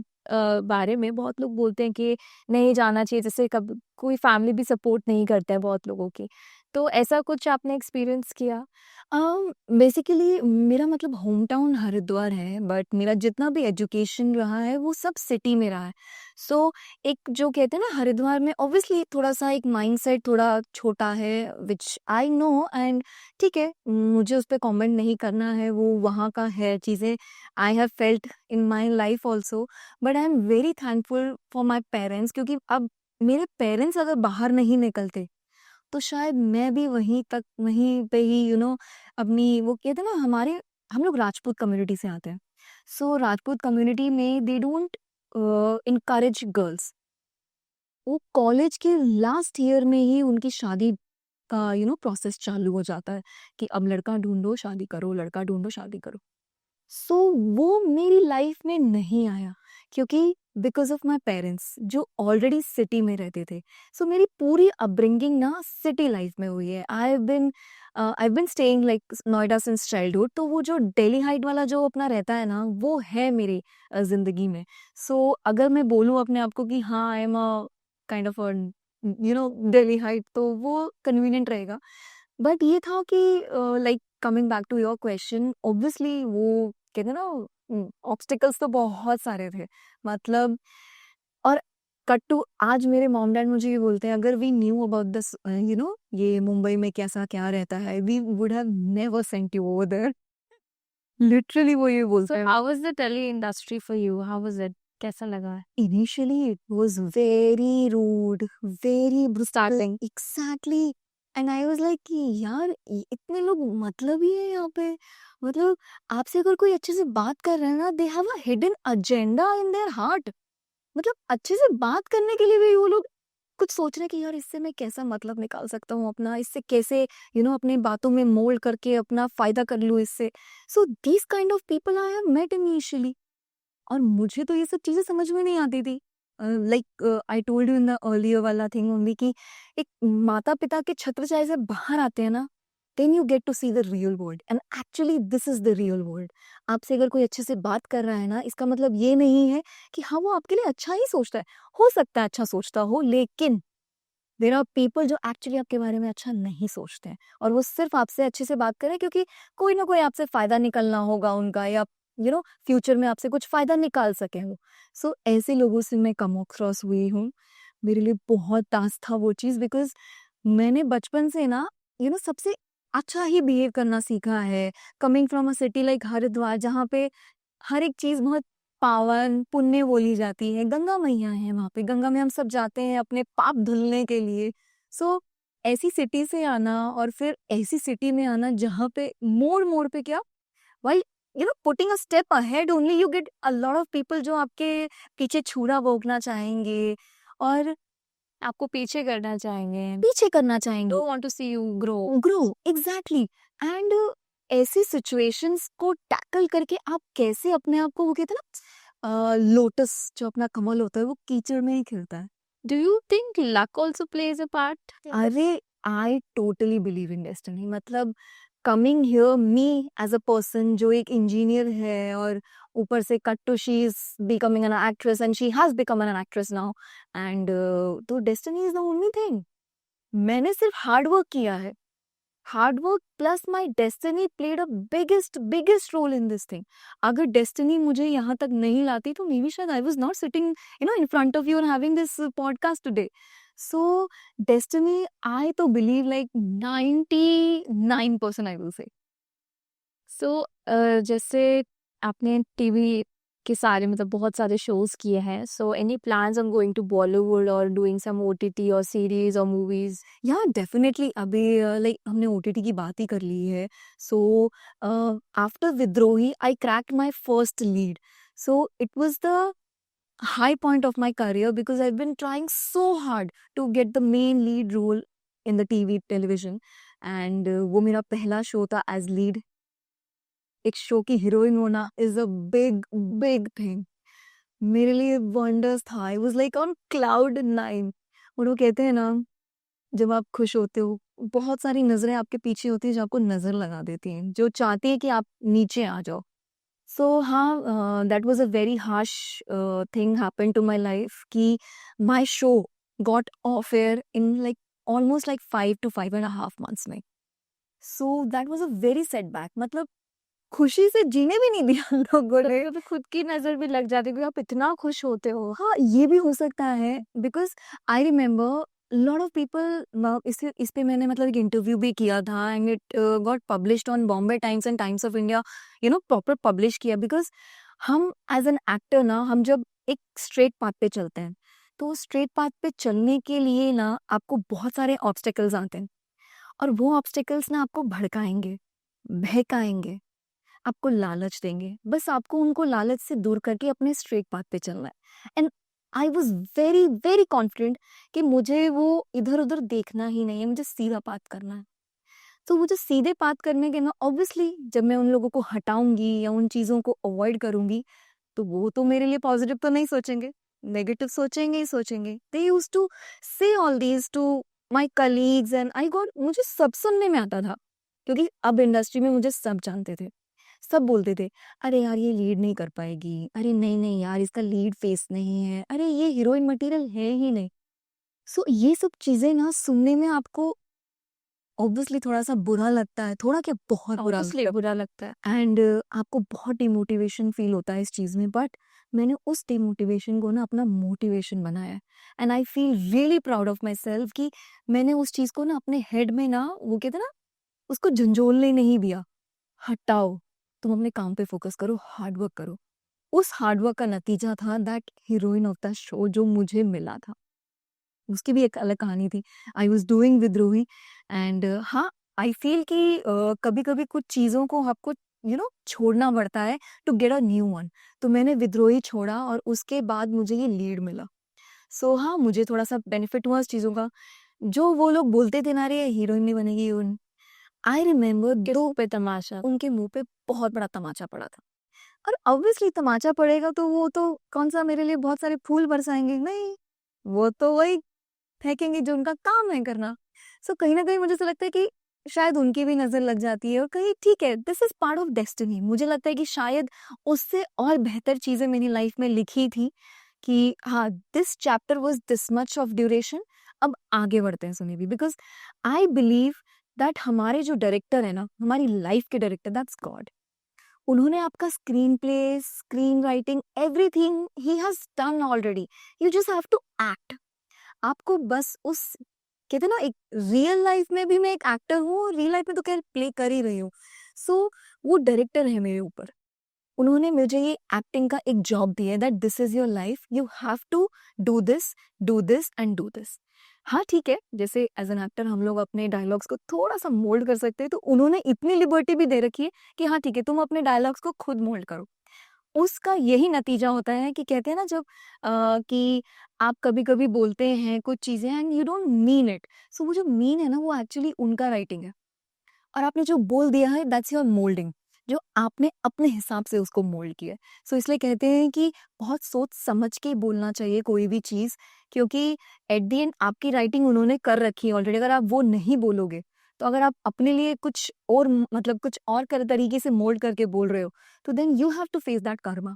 B: बारे में बहुत लोग बोलते हैं कि नहीं जाना चाहिए, जैसे कब कोई फैमिली भी सपोर्ट नहीं करता है बहुत लोगों की, तो ऐसा कुछ आपने एक्सपीरियंस किया?
C: बेसिकली मेरा मतलब होम टाउन हरिद्वार है, बट मेरा जितना भी एजुकेशन रहा है वो सब सिटी में रहा है। सो एक जो कहते हैं ना हरिद्वार में ऑब्वियसली थोड़ा सा एक माइंडसेट थोड़ा छोटा है, विच आई नो एंड ठीक है, मुझे उस पर कमेंट नहीं करना है, वो वहाँ का है चीज़ें। I have felt in my life also, but I am very thankful for my parents, क्योंकि अब मेरे पेरेंट्स अगर बाहर नहीं निकलते तो शायद मैं भी वहीं पे ही अपनी वो कहते हैं ना, हमारे हम लोग राजपूत कम्युनिटी से आते हैं। सो राजपूत कम्युनिटी में दे डोंट इनकरेज गर्ल्स। वो कॉलेज के लास्ट ईयर में ही उनकी शादी का प्रोसेस चालू हो जाता है कि अब लड़का ढूंढो शादी करो, लड़का ढूंढो शादी करो। सो वो मेरी लाइफ में नहीं आया, क्योंकि बिकॉज ऑफ माई पेरेंट्स जो ऑलरेडी सिटी में रहते थे। सो मेरी पूरी अपब्रिंगिंग ना सिटी लाइफ में हुई है। I been staying like Noida since childhood, तो वो जो दिल्ली हाइट वाला जो अपना रहता है ना, वो है मेरी जिंदगी में। सो अगर मैं बोलूँ अपने आप को कि हाँ I am a kind of Delhi height, तो वो कन्वीनियंट रहेगा। बट ये था कि like coming back to your question, obviously वो कहते हैं ना ऑब्स्टिकल्स तो बहुत सारे थे, मतलब। और कट टू आज मेरे मॉम डैड मुझे ये बोलते हैं, अगर वी न्यू अबाउट दिस ये मुंबई में कैसा क्या रहता है, we would have never sent you over there. Literally वो ये बोलते
B: सो
C: हैं।
B: How was the telly industry for you? How was it? कैसा लगा?
C: Initially, it was very rude, very brutal.
B: Starting?
C: Exactly. And I was like कि यार इतने लोग मतलब ही है यहाँ पे, मतलब आपसे अगर कोई अच्छे से बात कर रहा है ना, they have a hidden agenda in their heart. मतलब अच्छे से बात करने के लिए भी वो लोग कुछ सोच रहे हैं कि यार इससे मैं कैसा मतलब निकाल सकता हूँ अपना, इससे कैसे अपने बातों में मोल्ड करके अपना फायदा कर लूँ इससे। So these kind of people I have met initially, और मुझे तो ये सब चीज़ें समझ में नहीं आती थी। Like I told you in the earlier वाला थिंग ओनली कि एक माता-पिता के छत्रछाया से बाहर आते हैं ना, then you get to see the real world and actually this is the real world. आपसे अगर कोई अच्छे से बात कर रहा है ना, इसका मतलब ये नहीं है कि हाँ, वो आपके लिए अच्छा ही सोचता है। हो सकता है अच्छा सोचता हो, लेकिन देयर आर पीपल जो एक्चुअली आपके बारे में अच्छा नहीं सोचते हैं, और वो सिर्फ आपसे अच्छे से बात करें क्योंकि कोई ना कोई आपसे फ़ायदा निकलना होगा उनका, या फ्यूचर में आपसे कुछ फ़ायदा निकाल सकें वो। सो ऐसे लोगों से मैं कम अक्रॉस हुई हूँ। मेरे लिए बहुत टास्क था वो चीज़, बिकॉज़ मैंने बचपन से ना सबसे अच्छा ही बिहेव करना सीखा है। Coming from a city like Haridwar, जहाँ पे हर एक चीज़ बहुत पावन, पुण्य बोली जाती है। गंगा मैया हैं वहाँ पे, गंगा में हम सब जाते हैं अपने पाप धुलने के लिए। सो ऐसी सिटी से आना और फिर ऐसी सिटी में आना जहाँ पे मोड़-मोड़ पे क्या, while putting a step ahead only you get a lot of people जो आपके पीछे छुरा भोंकना चाहेंगे और
B: आपको पीछे करना चाहेंगे,
C: पीछे करना चाहेंगे।
B: Don't want to see you grow.
C: Grow exactly. And ऐसी सिचुएशंस को टैकल करके आप कैसे अपने आप को, वो कहते हैं ना लोटस जो अपना कमल होता है वो कीचड़ में ही खिलता है।
B: Do you think luck also plays a part?
C: अरे I totally believe in destiny, मतलब coming here me as a person जो एक इंजीनियर है और ऊपर से cut to she is becoming an actress and she has become an actress now and तो destiny is the only thing. मैंने सिर्फ हार्ड वर्क किया है. Hard work plus my destiny played a biggest role in this thing. अगर destiny मुझे यहाँ तक नहीं लाती तो मे बी शायद I was not sitting in front of you और having this podcast today. So destiny I तो believe like 99% I will say.
B: सो जैसे आपने टीवी के सारे मतलब बहुत सारे शोज किए हैं, so any plans on going to Bollywood और डूइंग सम ओटीटी और सीरीज और मूवीज?
C: या डेफिनेटली अभी लाइक हमने ओटीटी की बात ही कर ली है. So after Vidrohi I cracked my first lead. So it was the high point of my career because I've been trying so hard to get the main lead role in the TV television and वो मेरा पहला show था as lead. एक show की heroine होना is a big thing. मेरे लिए wonders था. I was like on cloud 9. और वो कहते हैं ना जब आप खुश होते हो बहुत सारी नजरें आपके पीछे होती है जो आपको नजर लगा देती हैं जो चाहती है कि आप नीचे आ जाओ. सो हाँ that was a very harsh thing happen to my life कि my show got off air in like almost like 5 to 5.5 months में. So that was a very setback. मतलब खुशी से जीने भी नहीं दिया लोगों ने.
B: कभी खुद की नजर भी लग जाती है क्योंकि आप इतना खुश होते हो.
C: हाँ ये भी हो सकता है because I remember lot of people. इस पे मैंने मतलब एक इंटरव्यू भी किया था and it got published on Bombay times and times of India. Proper publish किया बिकॉज हम एज एन एक्टर ना हम जब एक स्ट्रेट पाथ पे चलते हैं तो स्ट्रेट पाथ पे चलने के लिए ना आपको बहुत सारे ऑब्स्टेकल्स आते हैं और वो ऑब्स्टेकल्स ना आपको भड़काएंगे, बहकाएंगे, आपको लालच देंगे. बस आपको उनको लालच से दूर करके अपने स्ट्रेट पाथ पे चलना है. And I was very confident कि मुझे वो इधर उधर देखना ही नहीं है, मुझे सीधा पाथ करना है. तो मुझे सीधे पाथ करने के ना ऑब्वियसली जब मैं उन लोगों को हटाऊंगी या उन चीज़ों को अवॉइड करूंगी तो वो तो मेरे लिए पॉजिटिव तो नहीं सोचेंगे, नेगेटिव सोचेंगे ही सोचेंगे. They used to say all these to my colleagues and I got. मुझे सब सुनने में आता था क्योंकि अब इंडस्ट्री में मुझे सब जानते थे. सब बोलते थे अरे यार ये लीड नहीं कर पाएगी, अरे नहीं नहीं यार इसका लीड फेस नहीं है, अरे ये हीरोइन मटेरियल है ही नहीं. सो ये सब चीजें ना सुनने में आपको ऑब्वियसली थोड़ा सा बुरा लगता है, थोड़ा क्या बहुत बुरा
B: Obviously बुरा लगता है.
C: एंड आपको बहुत डिमोटिवेशन फील होता है इस चीज़ में. बट मैंने उस डिमोटिवेशन को ना अपना मोटिवेशन बनाया and I feel really proud of my self कि मैंने उस चीज़ को ना अपने हेड में ना वो कहते ना उसको झंझोलने नहीं दिया. हटाओ, तुम अपने काम पे फोकस करो, हार्ड वर्क करो. उस हार्ड वर्क का नतीजा था that heroine of the show जो मुझे मिला था. उसकी भी एक अलग कहानी थी. आई वॉज डूइंग विद्रोही एंड हाँ आई फील कि कभी कभी कुछ चीज़ों को आपको छोड़ना पड़ता है to get a new one. तो मैंने विद्रोही छोड़ा और उसके बाद मुझे ये लीड मिला. सो हाँ मुझे थोड़ा सा बेनिफिट हुआ इस चीज़ों का. जो वो लोग बोलते थे ना रे हीरोइन नहीं बनेगी हीरोइन, आई रिमेम्बर दो
B: पे तमाशा.
C: उनके मुंह पे बहुत बड़ा तमाचा पड़ा था. और ऑब्वियसली तमाचा पड़ेगा तो वो तो कौन सा मेरे लिए बहुत सारे फूल बरसाएंगे, नहीं, वो तो वही फेंकेंगे जो उनका काम है करना. सो कहीं ना कहीं मुझे ऐसा लगता है कि शायद उनकी भी नजर लग जाती है और कहीं ठीक है, this is part of destiny. मुझे लगता है कि शायद उससे और बेहतर चीजें मेरी लाइफ में लिखी थी कि हाँ this chapter was this much of duration, अब आगे बढ़ते हैं सुनिए भी. बिकॉज आई बिलीव दैट हमारे जो डायरेक्टर है ना, हमारी लाइफ के डायरेक्टर, दैट्स गॉड. उन्होंने आपका screenplay, screen writing, everything ही has done already. You just have to act. आपको बस उस कहते ना एक रियल लाइफ में भी मैं एक एक्टर हूँ और रियल लाइफ में तो खैर प्ले कर ही रही हूँ. सो वो डायरेक्टर है मेरे ऊपर. उन्होंने मुझे ये एक्टिंग का एक जॉब दिया है that this is your life, you have to do this and do this. हाँ ठीक है, जैसे एज एन एक्टर हम लोग अपने डायलॉग्स को थोड़ा सा मोल्ड कर सकते हैं, तो उन्होंने इतनी लिबर्टी भी दे रखी है कि हाँ ठीक है तुम अपने डायलॉग्स को खुद मोल्ड करो. उसका यही नतीजा होता है कि कहते हैं ना जब कि आप कभी कभी बोलते हैं कुछ चीजें and you don't mean it. So वो जो मीन है ना वो एक्चुअली उनका राइटिंग है और आपने जो बोल दिया है दैट्स योर मोल्डिंग, जो आपने अपने हिसाब से उसको मोल्ड किया है. सो इसलिए कहते हैं कि बहुत सोच समझ के बोलना चाहिए कोई भी चीज़, क्योंकि एट द एंड आपकी राइटिंग उन्होंने कर रखी है ऑलरेडी. अगर आप वो नहीं बोलोगे तो अगर आप अपने लिए कुछ और मतलब कुछ और तरीके से मोल्ड करके बोल रहे हो, तो then you have to face that karma.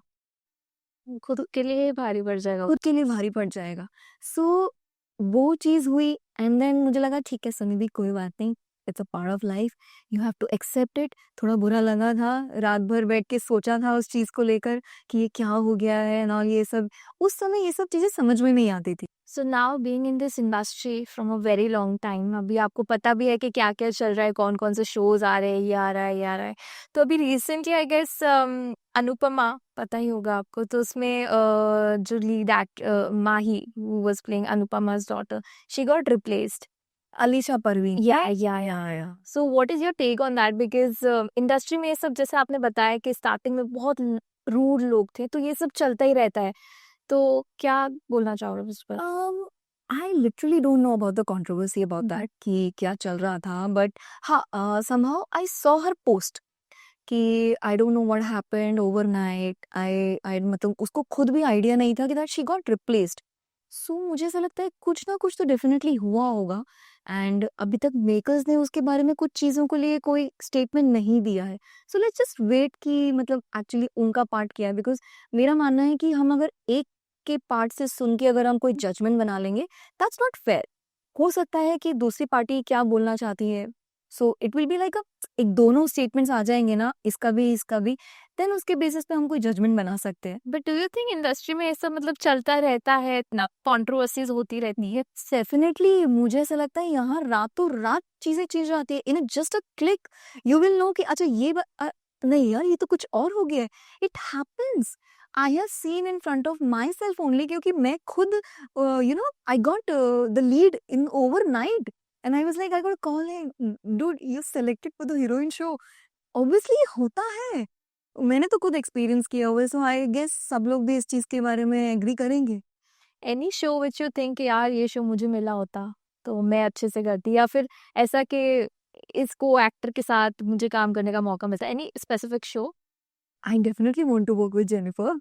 B: खुद के लिए भारी पड़ जाएगा।
C: खुद के लिए भारी पड़ जाएगा। सो वो चीज़ हुई एंड देन मुझे लगा ठीक है सुनिधि कोई बात नहीं, it's a part of life, you have to accept it. थोड़ा बुरा लगा था, रात भर बैठ के सोचा था उस चीज़ को लेकर कि ये क्या हो गया है एंड ऑल ये सब। उस समय ये सब चीज़ें समझ में नहीं आती थी।
B: So now being in this industry from a very long time, अभी आपको पता भी है कि क्या क्या चल रहा है, कौन कौन से शोज आ रहे हैं, ये आ रहा है, ये आ रहा है। तो अभी रिसेंटली आई गेस अनुपमा, पता ही होगा आपको, तो उसमें जो lead act Mahi who was playing Anupama's daughter, she got replaced.
C: Alisha Parveen.
B: Yeah so what is your take on that? Because industry में ये सब, जैसे आपने बताया कि स्टार्टिंग में बहुत रूड लोग थे, तो ये सब चलता ही रहता है, तो क्या बोलना चाहोगे उस पर?
C: I literally don't know about the controversy about that कि क्या चल रहा था, but हाँ somehow I saw her post कि I don't know what happened overnight. I मतलब उसको खुद भी आइडिया नहीं था कि that she got replaced. So मुझे ऐसा लगता है कुछ ना कुछ तो डेफिनेटली हुआ होगा एंड अभी तक मेकर्स ने उसके बारे में कुछ चीज़ों को लिए कोई स्टेटमेंट नहीं दिया है। सो लेट्स जस्ट वेट कि मतलब एक्चुअली उनका पार्ट क्या है, बिकॉज मेरा मानना है कि हम अगर एक के पार्ट से सुन के अगर हम कोई जजमेंट बना लेंगे, दैट्स नॉट फेयर। हो सकता है कि दूसरी पार्टी क्या बोलना चाहती है, so it will be like एक दोनों स्टेटमेंट्स आ जाएंगे ना, इसका भी, देन उसके बेसिस पे हम कोई जजमेंट बना सकते हैं।
B: But do you think industry में ये सब मतलब चलता रहता है, इतना कंट्रोवर्सीज होती रहती है?
C: डेफिनेटली मुझे ऐसा लगता है यहाँ रातों रात चीजें चेंज आती है, in just a click you will know कि अच्छा नहीं यार ये तो कुछ और हो गया है। It happens, I have seen in front of my self only, क्योंकि मैं खुद you know I got the lead in overnight and I was like I got call dude you selected for the heroine show. Obviously होता है, मैंने तो खुद experience किया हुआ है, सो आई गेस सब लोग भी इस चीज के बारे में एग्री करेंगे।
B: Any show which you think यार ये शो मुझे मिला होता तो मैं अच्छे से करती, या फिर ऐसा कि इसको एक्टर के साथ मुझे काम करने का मौका मिलता, any specific show?
C: I definitely want to work with Jennifer.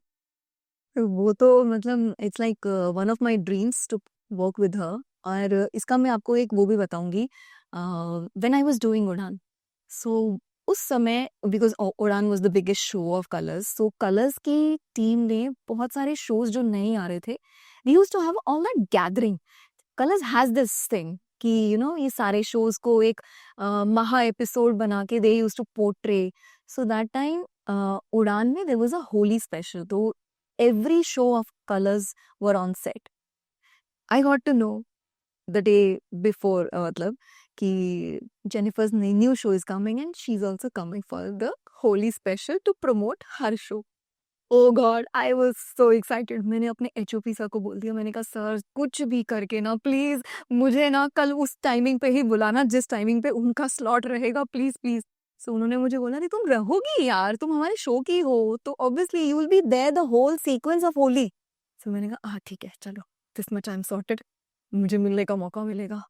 C: वो तो मतलब it's like one of my dreams to work with her. और इसका मैं आपको एक वो भी बताऊंगी, व्हेन आई वाज डूइंग उड़ान, सो उस समय because Udaan was the biggest show of Colors, so Colors की टीम ने बहुत सारे शोज जो नहीं आ रहे थे, we used to have all that gathering. Colors has this thing कि यू नो ये सारे शोज को एक महा एपिसोड बना के दे used to portray. So that time Udaan में there was a Holi special, तो every show of colors were on set. I got to know the day before मतलब कि Jennifer's new show is coming and she's also coming for the Holi special to promote her show. Oh God, I was so excited. मैंने अपने HOP sir को बोल दिया, मैंने कहा sir कुछ भी करके ना प्लीज मुझे ना कल उस टाइमिंग पे ही बुलाना जिस टाइमिंग पे उनका स्लॉट रहेगा, प्लीज प्लीज। सो उन्होंने मुझे बोला नहीं तुम रहोगी यार, तुम हमारे शो की हो तो obviously you will be there the whole sequence of Holi. So मैंने कहा हाँ ठीक है चलो, this much I am sorted, मुझे मिलने का मौका मिलेगा।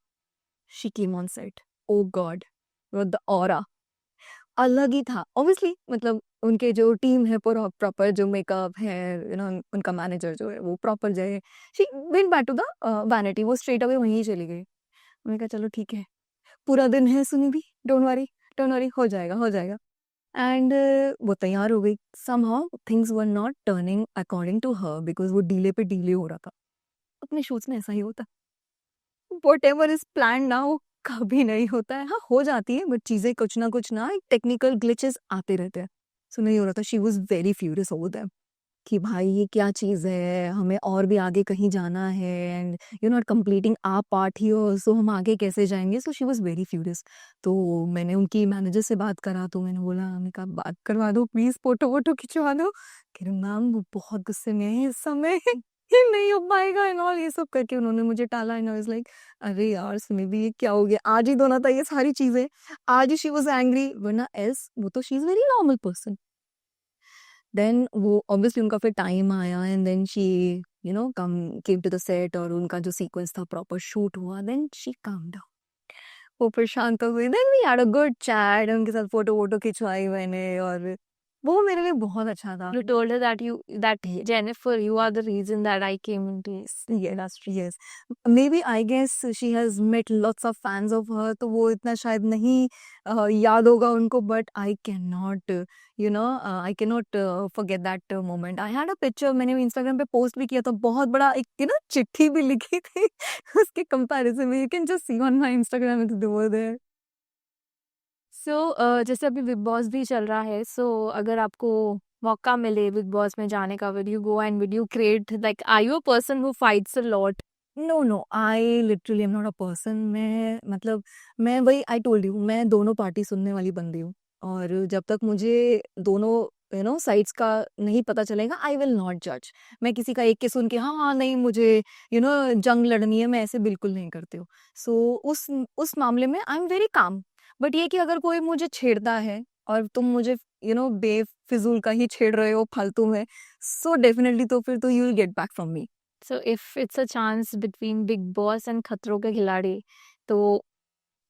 C: She came on set, oh God the aura अलग ही था। ऑब्वियसली मतलब उनके जो टीम है प्रॉपर जो मेकअप है, यू नो उनका मैनेजर जो है वो प्रॉपर जो है, she went back to the vanity, वो स्ट्रेट अवे वहीं चली गई। मैंने कहा चलो ठीक है, पूरा दिन है सुनिधि, डोंट वरी हो जाएगा हो जाएगा। एंड वो तैयार हो गई। Somehow things were not turning according to her because वो डीले पे डीले हो रहा था। अपने शूट्स में ऐसा ही होता है, वॉट एवर इज प्लान ना वो कभी नहीं होता है। हाँ हो जाती है बट चीजें कुछ ना टेक्निकल ग्लिचेस आते रहते हैं। सो नहीं हो रहा था, she was very furious over them कि भाई ये क्या चीज है, हमें और भी आगे कहीं जाना है and you not completing our part here, so हम आगे कैसे जाएंगे। So she was very furious. तो मैंने उनकी मैनेजर से बात करा, तो मैंने बोला, मैंने कहा बात करवा दो प्लीज, फोटो वोटो खिंचवा दो। कह रहे मैम वो बहुत गुस्से में है इस समय ये नहीं हो पाएगा एंड ऑल, ये सब करके उन्होंने मुझे टाला। एंड आई वाज लाइक अरे यार सुनिधि ये क्या हो गया, आज ही धोना था ये सारी चीजें, आज ही शी वाज एंग्री, वरना एल्स वो तो she is very normal person. Then वो ऑब्वियसली उनका फिर टाइम आया and then she you know came to the set और उनका जो सीक्वेंस था प्रॉपर शूट हुआ, देन शी काम डाउन, वो फिर शांत हो गई। Then we had a good chat, उनके साथ फोटो वोटो खिंचवाई मैंने और वो मेरे लिए बहुत अच्छा था.
B: You told her that
C: Yeah.
B: Jennifer, you are the reason that I came into this
C: industry, yes. Maybe I guess she has met lots of fans of her, तो वो इतना शायद नहीं याद होगा उनको, but I cannot, I cannot forget that moment. I had a picture, मैंने Instagram पे post भी किया था, बहुत बड़ा एक चिट्ठी भी लिखी थी उसके comparison में. You can just see on my Instagram, it's over there.
B: So जैसे अभी बिग बॉस भी चल रहा है, so अगर आपको मौका मिले बिग बॉस में जाने का, would you go and would you create, like, are you a person who fights a lot?
C: No, I literally am not a person. मैं वही I told you, मैं दोनों पार्टी सुनने वाली बंदी हूँ, और जब तक मुझे दोनों साइड्स का नहीं पता चलेगा, आई विल नॉट जज. मैं किसी का एक के सुन के हाँ नहीं मुझे जंग लड़नी है, मैं ऐसे बिल्कुल नहीं करती हूँ. सो उस मामले में I am very calm. But ये कि अगर कोई मुझे छेड़ता है और तुम मुझे बेफिजूल का ही छेड़ रहे हो फालतू में, सो डेफिनेटली तो फिर तो you will get back from me.
B: So if it's a chance between Big Boss and खतरों के खिलाड़ी, तो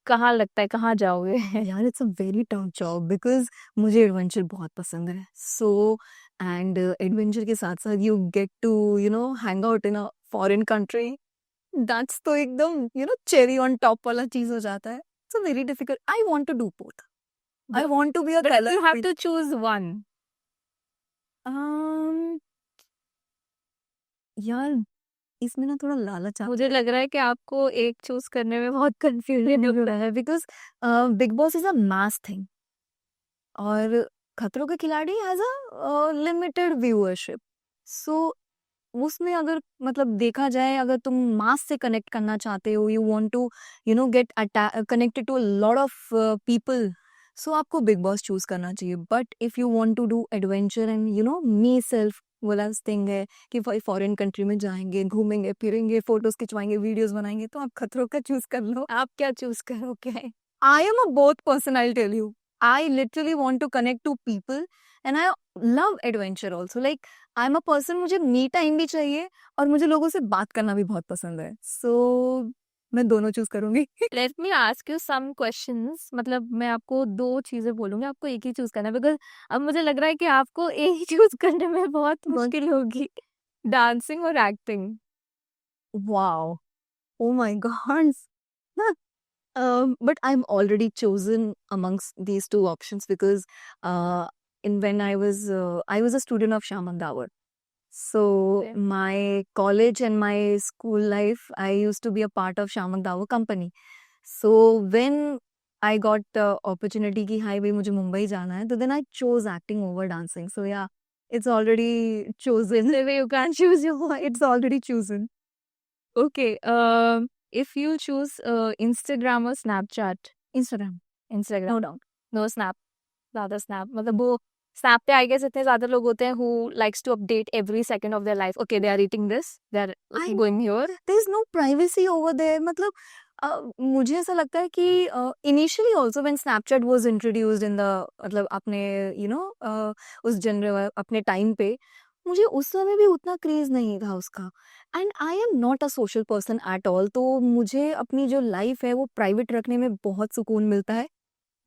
B: कहाँ लगता है कहाँ जाओगे?
C: यार it's a very tough job because मुझे एडवेंचर बहुत पसंद है. सो एंड एडवेंचर के साथ साथ you get to hang out in a foreign country. That's तो एकदम चेरी ऑन टॉप वाला चीज हो जाता है. It's very difficult. I want to do both. I want to be a
B: But you have to choose one.
C: यार इसमें ना थोड़ा लालच आ
B: मुझे लग रहा है कि आपको एक चूज करने में बहुत कंफ्यूजन
C: हो रहा है because big boss is a mass thing और खतरों के खिलाड़ी हैज अ लिमिटेड व्यूअरशिप. सो उसमें अगर देखा जाए, अगर तुम मास से कनेक्ट करना चाहते हो, you want to get connected to a lot of people, so आपको बिग बॉस चूज करना चाहिए. But if you want to do adventure and myself वाला थिंग है कि फॉरेन कंट्री में जाएंगे, घूमेंगे फिरेंगे, फोटोज खिंचवाएंगे, वीडियोस बनाएंगे, तो आप खतरों का चूज कर लो.
B: आप क्या चूज करोगे?
C: I am a both person, I'll tell you. I literally want to connect to people and I love adventure also. Like, I'm a person, मुझे me time भी चाहिए और मुझे लोगों से बात करना भी बहुत पसंद है. So, मैं दोनों चूज करूंगी.
B: Let me ask you some questions. मतलब मैं आपको दो चीजें बोलूंगी, आपको एक ही चूज करना है, बिकॉज अब मुझे लग रहा है कि आपको एक ही चूज करने में बहुत मुश्किल होगी. डांसिंग और acting.
C: Wow. Oh my God. But I'm already chosen amongst these two options because when I was a student of Shaman Dawar. So
B: Okay.
C: my college and my school life, I used to be a part of Shaman Dawar company. So when I got the opportunity कि हाय भाई मुझे मुंबई जाना है, तो then I chose acting over dancing. So yeah, it's already chosen.
B: You can't choose your one.
C: It's already chosen.
B: Okay. If you choose Instagram or Snapchat.
C: Instagram,
B: Instagram.
C: no doubt.
B: No snap. ज़्यादा snap, मतलब वो snap पे I guess इतने ज़्यादा लोग होते हैं who likes to update every second of their life. Okay, they are eating this, they are
C: I-
B: going here.
C: There is no privacy over there. मुझे ऐसा लगता है कि initially also when Snapchat was introduced in the अपने उस genre अपने time पे, मुझे उस समय भी उतना क्रेज नहीं था उसका. And I am not a social person at all. तो मुझे अपनी जो लाइफ है वो प्राइवेट रखने में बहुत सुकून मिलता है.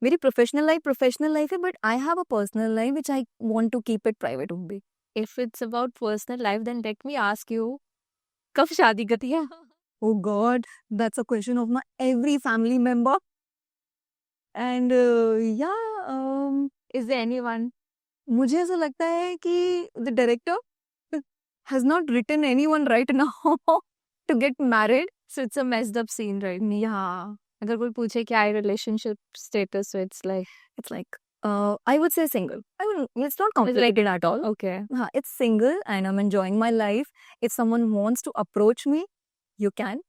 C: मेरी प्रोफेशनल लाइफ है, but I have a personal life which I want to keep it private only.
B: If it's about personal life then let me ask you, कब शादी करती है?
C: Oh God, that's a question of my every family member. And
B: is there anyone?
C: मुझे ऐसा लगता है कि the director has not written anyone right now to get married.
B: So it's a messed up scene, right?
C: Yeah,
B: अगर कोई पूछे क्या है relationship status, it's like
C: it's like I would say single. It's not complicated at all.
B: Okay.
C: It's single and I'm enjoying my life. If someone wants to approach me, you can.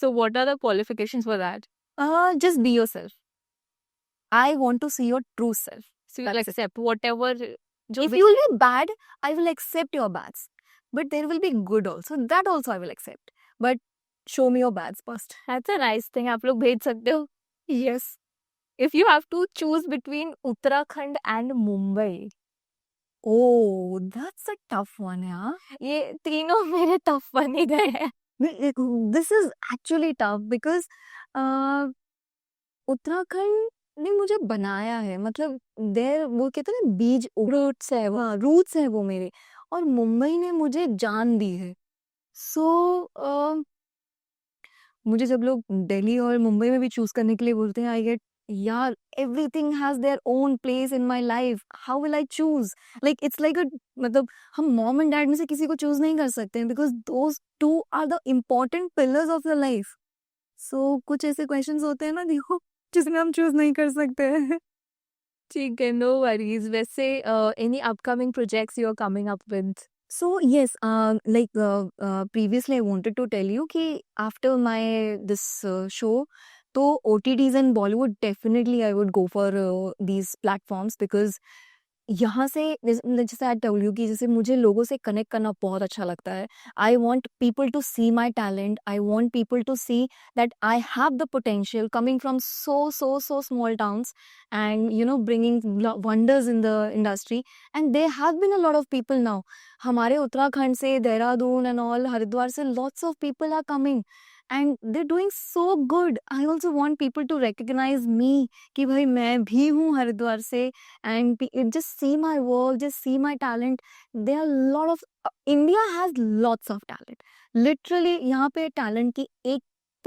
B: So what are the qualifications for that?
C: Just be yourself. I want to see your true self.
B: So you
C: That's it.
B: Accept whatever जो
C: If you will be bad, I will accept your bads. But there will be good also. That also I will accept. But show me your bads first.
B: That's a nice thing, आप लोग भेज सकते हो.
C: Yes.
B: If you have to choose between Uttarakhand and Mumbai,
C: Oh, that's a tough one, yeah.
B: ये तीनों मेरे tough बन ही गए हैं.
C: This is actually tough because Uttarakhand नहीं मुझे बनाया है मतलब देर वो कहते हैं ना बीज रूट्स है हाँ रूट्स है वो मेरे और मुंबई ने मुझे जान दी है सो मुझे जब लोग दिल्ली और मुंबई में भी चूज करने के लिए बोलते हैं आई गेट यार everything has their own place in my life how will I choose like it's like अ मतलब हम मॉम एंड डैड में से किसी को चूज नहीं कर सकते हैं because those two are the important pillars of the life so कुछ ऐसे क्वेश्चंस होते हैं ना देखो जिसमें हम चूज नहीं कर सकते हैं
B: ठीक है, नो वरीज। वैसे any upcoming projects you are coming up with?
C: So yes, previously I wanted to tell you कि after my this show, तो OTTs and Bollywood definitely I would go for these platforms because यहाँ से जैसे I told you कि जैसे मुझे लोगों से कनेक्ट करना बहुत अच्छा लगता है I want people to see my talent I want people to see that I have the potential coming from so small towns and you know bringing wonders in the industry and there have been a lot of people now हमारे उत्तराखंड से Dehradun and all Haridwar से lots of people are coming and they're doing so good I also want people to recognize me कि भाई मैं भी हूँ हरिद्वार से and just see my work, just see my talent. There are a lot of India has lots of talent. Literally यहाँ पे talent की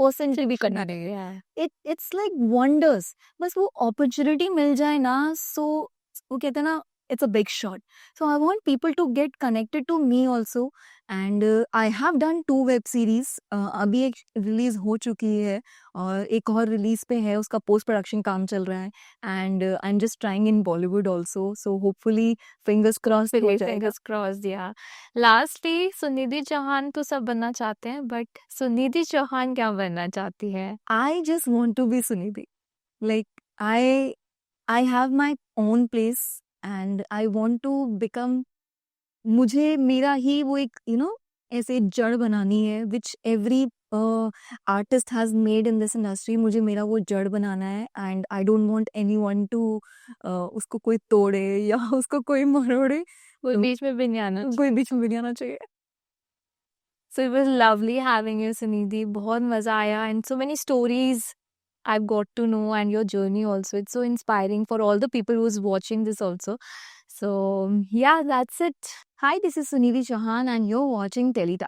C: 1% भी करना नहीं है. It's like wonders. बस वो opportunity मिल जाए ना so वो कहते हैं ना it's a big shot. So I want people to get connected to me also. And I have done 2 web series. अभी एक रिलीज हो चुकी है और एक और रिलीज पे है उसका पोस्ट प्रोडक्शन काम चल रहा है and I'm just trying in Bollywood also. So hopefully fingers crossed हो जाएगा.
B: फिंगर्स क्रॉस्ड या। लास्टली सुनिधि चौहान तो सब बनना चाहते हैं, बट सुनिधि चौहान क्या बनना चाहती है?
C: I just want to be Sunidhi. Like I have my own place and I want to become मुझे मेरा ही वो एक ऐसे जड़ बनानी है which every artist has made in this industry मुझे मेरा वो जड़ बनाना है and I don't want anyone to उसको कोई तोड़े या उसको कोई मरोड़े
B: वो बीच में भी नहीं आना।
C: कोई बीच में भी नहीं आना चाहिए
B: So it was lovely having you, Sunidhi. बहुत मजा आया and so many stories I've got to know and your journey also. It's so inspiring for all the people who's watching this also. So yeah, that's it.
C: Hi, this is Sunidhi Chauhan and you're watching Telita.